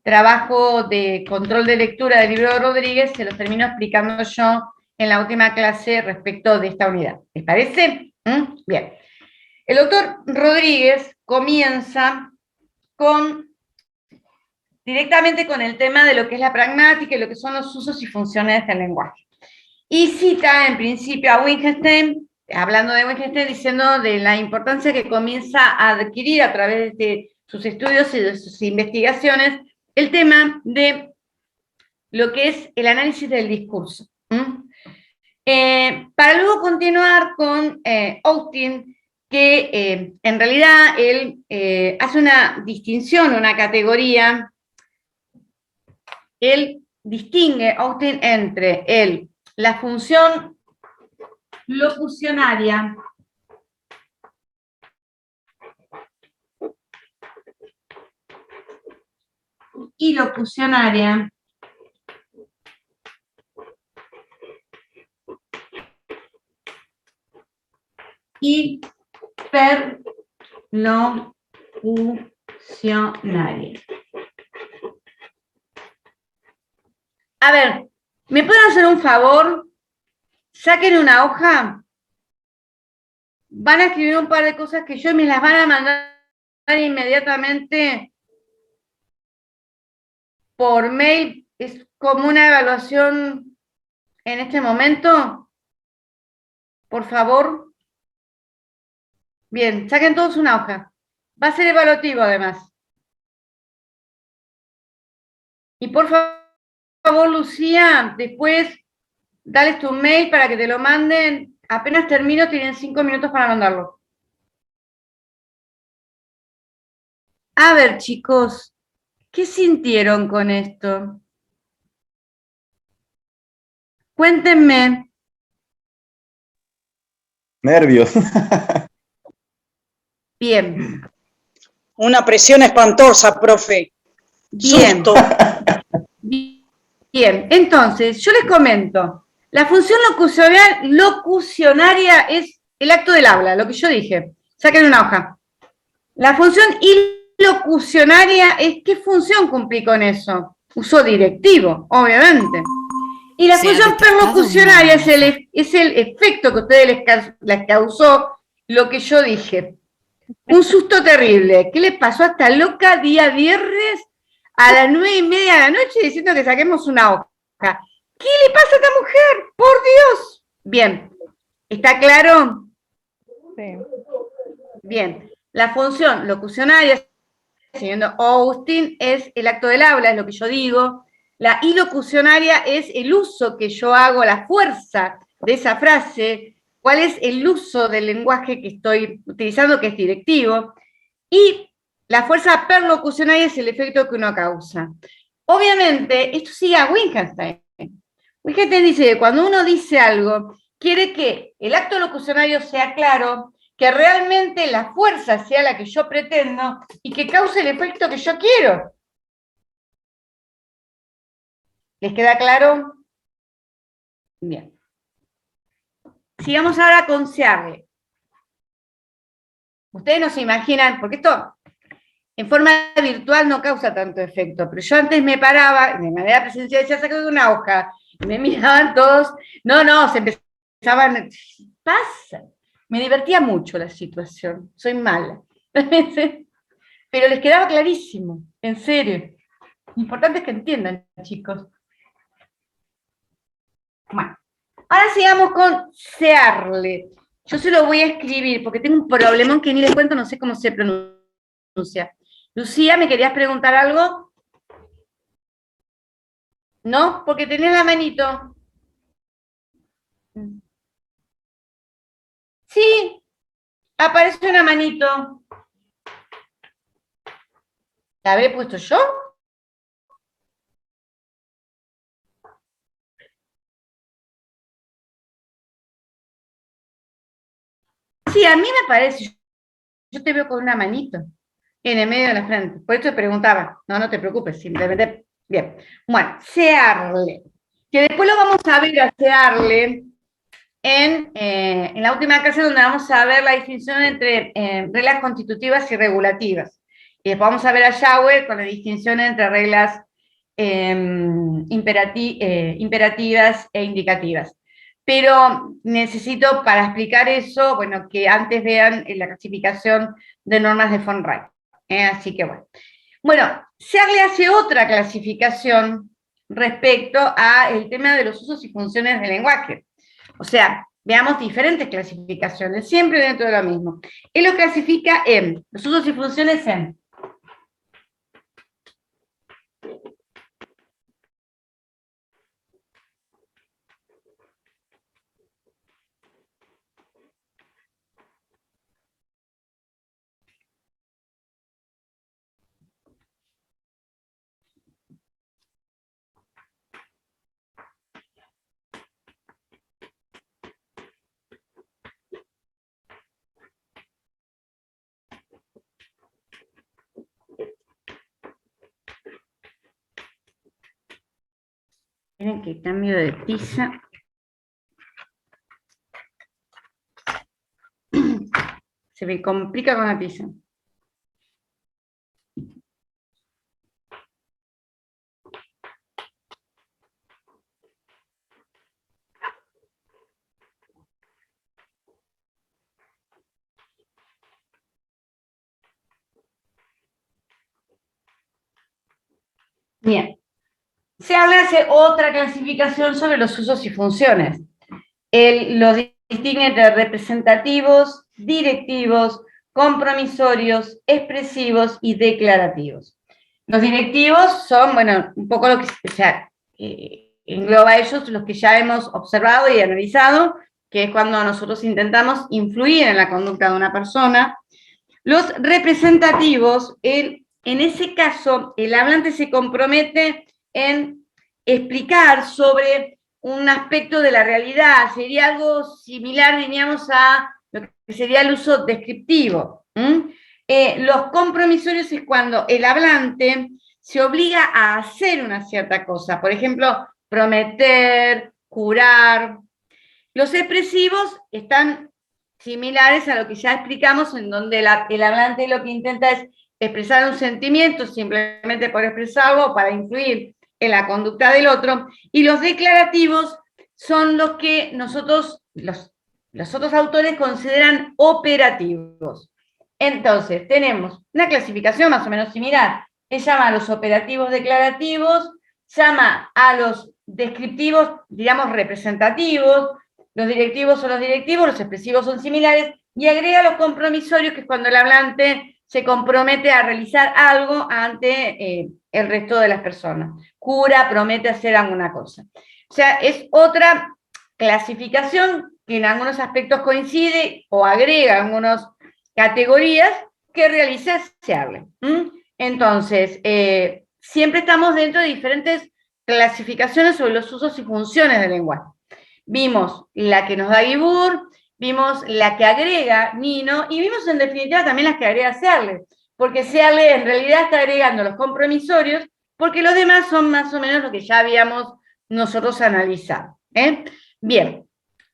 trabajo de control de lectura del libro de Rodríguez, se los termino explicando yo en la última clase respecto de esta unidad. ¿Les parece? Bien. El doctor Rodríguez comienza directamente con el tema de lo que es la pragmática y lo que son los usos y funciones del lenguaje. Y cita en principio a Wittgenstein, hablando de Wittgenstein, diciendo de la importancia que comienza a adquirir a través de sus estudios y de sus investigaciones el tema de lo que es el análisis del discurso. Para luego continuar con Austin, que en realidad él hace una distinción, una categoría. Él distingue, Austin, entre la función locucionaria y locucionaria y perlocucionaria. A ver, ¿me pueden hacer un favor? Saquen una hoja, van a escribir un par de cosas que yo me las van a mandar inmediatamente por mail. Es como una evaluación en este momento. Por favor. Bien, saquen todos una hoja. Va a ser evaluativo además. Y por favor, Lucía, después dales tu mail para que te lo manden. Apenas termino, tienen 5 minutos para mandarlo. A ver, chicos, ¿qué sintieron con esto? Cuéntenme. Nervios. Bien. Una presión espantosa, profe. Bien. Susto. Bien, entonces, yo les comento. La función locucionaria es el acto del habla, lo que yo dije. Saquen una hoja. La función ilocucionaria es ¿qué función cumplí con eso? Uso directivo, obviamente. Y la función perlocucionaria es el efecto que a ustedes les causó lo que yo dije. Un susto terrible. ¿Qué les pasó a esta loca día viernes a las 9:30 de la noche diciendo que saquemos una hoja? ¿Qué le pasa a esta mujer? ¡Por Dios! Bien, ¿está claro? Sí. Bien, la función locucionaria, siguiendo Austin, es el acto del habla, es lo que yo digo. La ilocucionaria es el uso que yo hago, la fuerza de esa frase, cuál es el uso del lenguaje que estoy utilizando, que es directivo. Y la fuerza perlocucionaria es el efecto que uno causa. Obviamente, esto sigue a Wittgenstein. Wittgenstein dice que cuando uno dice algo, quiere que el acto locucionario sea claro, que realmente la fuerza sea la que yo pretendo y que cause el efecto que yo quiero. ¿Les queda claro? Bien. Sigamos ahora con Searle. Ustedes no se imaginan, porque esto en forma virtual no causa tanto efecto, pero yo antes me paraba, de manera presencial, decía, saca de una hoja, y me miraban todos, no, se empezaban, pasa. Me divertía mucho la situación, soy mala. Pero les quedaba clarísimo, en serio. Lo importante es que entiendan, chicos. Bueno, ahora sigamos con Searle. Yo se lo voy a escribir porque tengo un problemón que ni les cuento, no sé cómo se pronuncia. Lucía, ¿me querías preguntar algo? ¿No? Porque tenés la manito. Sí, aparece una manito. ¿La habré puesto yo? Sí, a mí me parece. Yo te veo con una manito en el medio de la frente. Por eso te preguntaba. No te preocupes, simplemente. Bien. Bueno, Searle. Que después lo vamos a ver a Searle en la última clase, donde vamos a ver la distinción entre reglas constitutivas y regulativas. Y después vamos a ver a Schauer con la distinción entre reglas imperativas e indicativas. Pero necesito, para explicar eso, bueno, que antes vean la clasificación de normas de von Wright. Así que bueno. Bueno, Searle hace otra clasificación respecto al tema de los usos y funciones del lenguaje. O sea, veamos diferentes clasificaciones, siempre dentro de lo mismo. Él lo clasifica en los usos y funciones en Miren que cambio de tiza. Se me complica con la tiza. Bien. Searle hace otra clasificación sobre los usos y funciones. Él los distingue entre representativos, directivos, compromisorios, expresivos y declarativos. Los directivos son, bueno, un poco lo que engloba a ellos, los que ya hemos observado y analizado, que es cuando nosotros intentamos influir en la conducta de una persona. Los representativos, en ese caso, el hablante se compromete en explicar sobre un aspecto de la realidad, sería algo similar, diríamos, a lo que sería el uso descriptivo. Los compromisorios es cuando el hablante se obliga a hacer una cierta cosa, por ejemplo, prometer, jurar. Los expresivos están similares a lo que ya explicamos, en donde el hablante lo que intenta es expresar un sentimiento simplemente por expresarlo, para influir en la conducta del otro, y los declarativos son los que nosotros, los otros autores, consideran operativos. Entonces, tenemos una clasificación más o menos similar. Se llama a los operativos declarativos, llama a los descriptivos, digamos, representativos, los directivos son los directivos, los expresivos son similares, y agrega los compromisorios, que es cuando el hablante se compromete a realizar algo ante el resto de las personas. Jura, promete hacer alguna cosa. O sea, es otra clasificación que en algunos aspectos coincide o agrega algunas categorías que realiza Searle. Entonces, siempre estamos dentro de diferentes clasificaciones sobre los usos y funciones del lenguaje. Vimos la que nos da Guibur, vimos la que agrega Nino, y vimos en definitiva también las que agrega Searle, porque Searle en realidad está agregando los compromisorios, porque los demás son más o menos lo que ya habíamos nosotros analizado. Bien,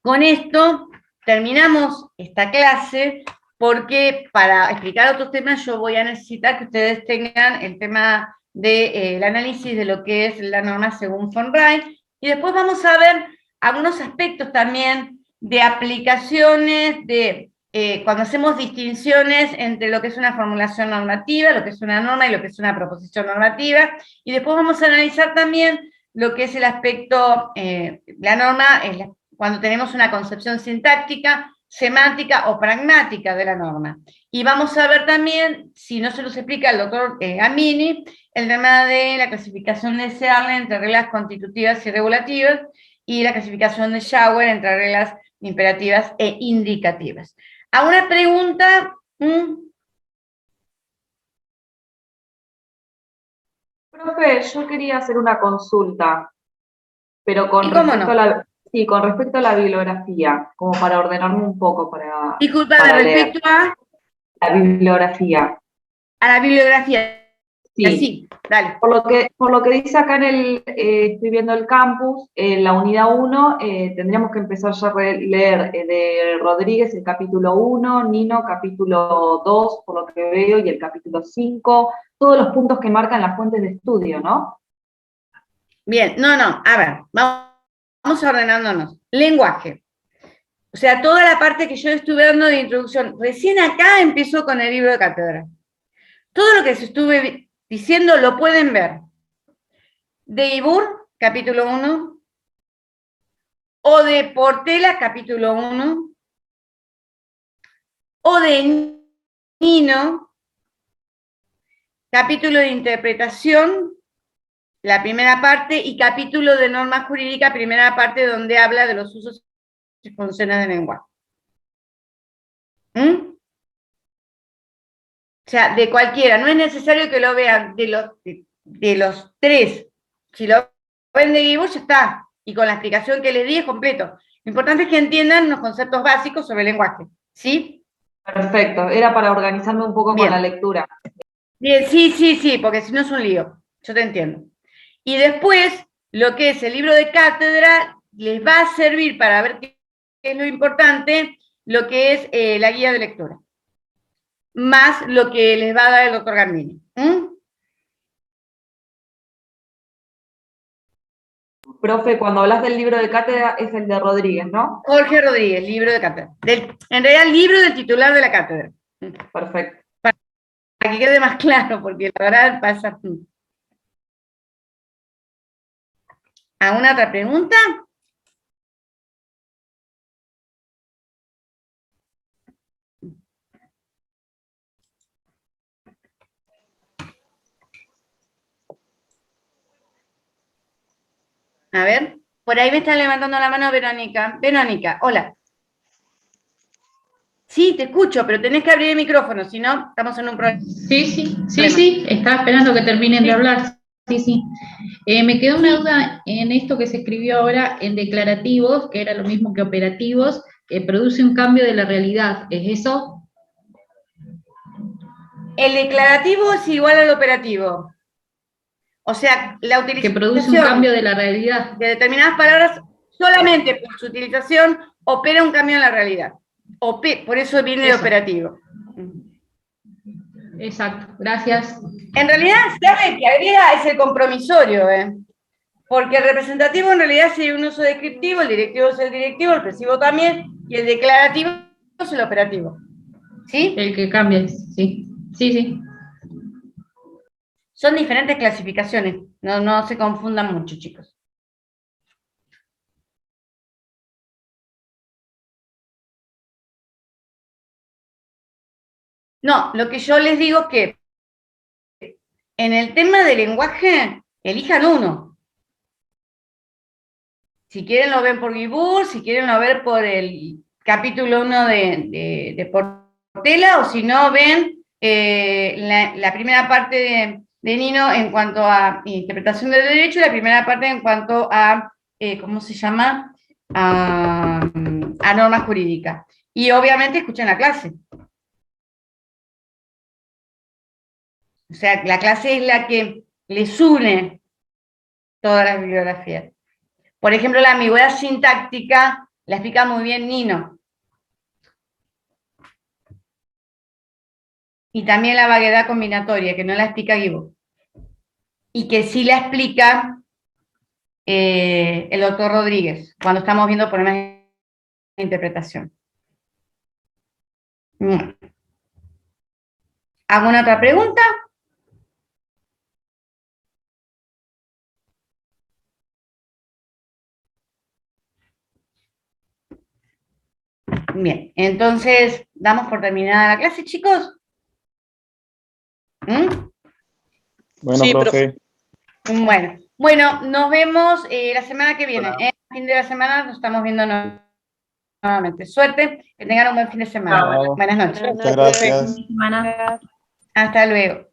con esto terminamos esta clase, porque para explicar otros temas yo voy a necesitar que ustedes tengan el tema del análisis de lo que es la norma según von Wright, y después vamos a ver algunos aspectos también de aplicaciones, de cuando hacemos distinciones entre lo que es una formulación normativa, lo que es una norma y lo que es una proposición normativa, y después vamos a analizar también lo que es el aspecto, la norma es cuando tenemos una concepción sintáctica, semántica o pragmática de la norma. Y vamos a ver también, si no se los explica el doctor Amini, el tema de la clasificación de Searle entre reglas constitutivas y regulativas, y la clasificación de Schauer entre reglas imperativas e indicativas. ¿Alguna pregunta? Profe, yo quería hacer una consulta, pero con ¿Y cómo respecto no? con respecto a la bibliografía, como para ordenarme un poco Disculpa, para leer. respecto a La bibliografía. la bibliografía. Sí. Sí, dale. Por lo que dice acá en estoy viendo el campus, en la unidad 1, tendríamos que empezar ya a leer de Rodríguez el capítulo 1, Nino capítulo 2, por lo que veo, y el capítulo 5, todos los puntos que marcan las fuentes de estudio, ¿no? Bien, no, a ver, vamos ordenándonos. Lenguaje. O sea, toda la parte que yo estuve dando de introducción, recién acá empiezo con el libro de cátedra. Todo lo que se estuve diciendo lo pueden ver. De Guibur, capítulo 1, o de Portela, capítulo 1, o de Nino, capítulo de interpretación, la primera parte, y capítulo de norma jurídica, primera parte, donde habla de los usos y funciones del lenguaje. O sea, de cualquiera, no es necesario que lo vean de los tres. Si lo ven de Guibur, ya está. Y con la explicación que les di es completo. Lo importante es que entiendan los conceptos básicos sobre el lenguaje. ¿Sí? Perfecto, era para organizarme un poco Bien. con la lectura. Bien, sí, porque si no es un lío. Yo te entiendo. Y después, lo que es el libro de cátedra, les va a servir para ver qué es lo importante, lo que es la guía de lectura. Más lo que les va a dar el doctor Gambini. Profe, cuando hablas del libro de cátedra es el de Rodríguez, ¿no? Jorge Rodríguez, libro de cátedra. En realidad, el libro del titular de la cátedra. Perfecto. Para que quede más claro, porque la verdad pasa. ¿Alguna otra pregunta? A ver, por ahí me está levantando la mano Verónica. Verónica, hola. Sí, te escucho, pero tenés que abrir el micrófono, si no, estamos en un problema. Sí, estaba esperando que terminen de hablar. Sí. Me quedó una duda en esto que se escribió ahora en declarativos, que era lo mismo que operativos, que produce un cambio de la realidad. ¿Es eso? El declarativo es igual al operativo. O sea, la utilización Que produce un cambio de la realidad. de determinadas palabras, solamente por su utilización, opera un cambio en la realidad. Por eso viene de operativo. Exacto, gracias. En realidad, ¿sabe que agrega? Es el compromisorio, porque el representativo en realidad es un uso descriptivo, el directivo es el directivo, el expresivo también, y el declarativo es el operativo. ¿Sí? El que cambia, sí. Sí. Son diferentes clasificaciones, no se confundan mucho, chicos. No, lo que yo les digo es que en el tema del lenguaje, elijan uno. Si quieren lo ven por Guibur, si quieren lo ven por el capítulo 1 de Portela, o si no, ven la primera parte de Nino en cuanto a interpretación del derecho y la primera parte en cuanto a, ¿cómo se llama? A norma jurídica. Y obviamente escuchen la clase. O sea, la clase es la que les une todas las bibliografías. Por ejemplo, la ambigüedad sintáctica la explica muy bien Nino. Y también la vaguedad combinatoria, que no la explica Guibur. Y que sí la explica el doctor Rodríguez, cuando estamos viendo problemas de interpretación. ¿Alguna otra pregunta? Bien, entonces, ¿damos por terminada la clase, chicos? Bueno, Sí, profe. Bueno, nos vemos la semana que viene. A fin de la semana nos estamos viendo nuevamente. Suerte, que tengan un buen fin de semana. Chao. Buenas noches. Muchas gracias. Semana. Hasta luego.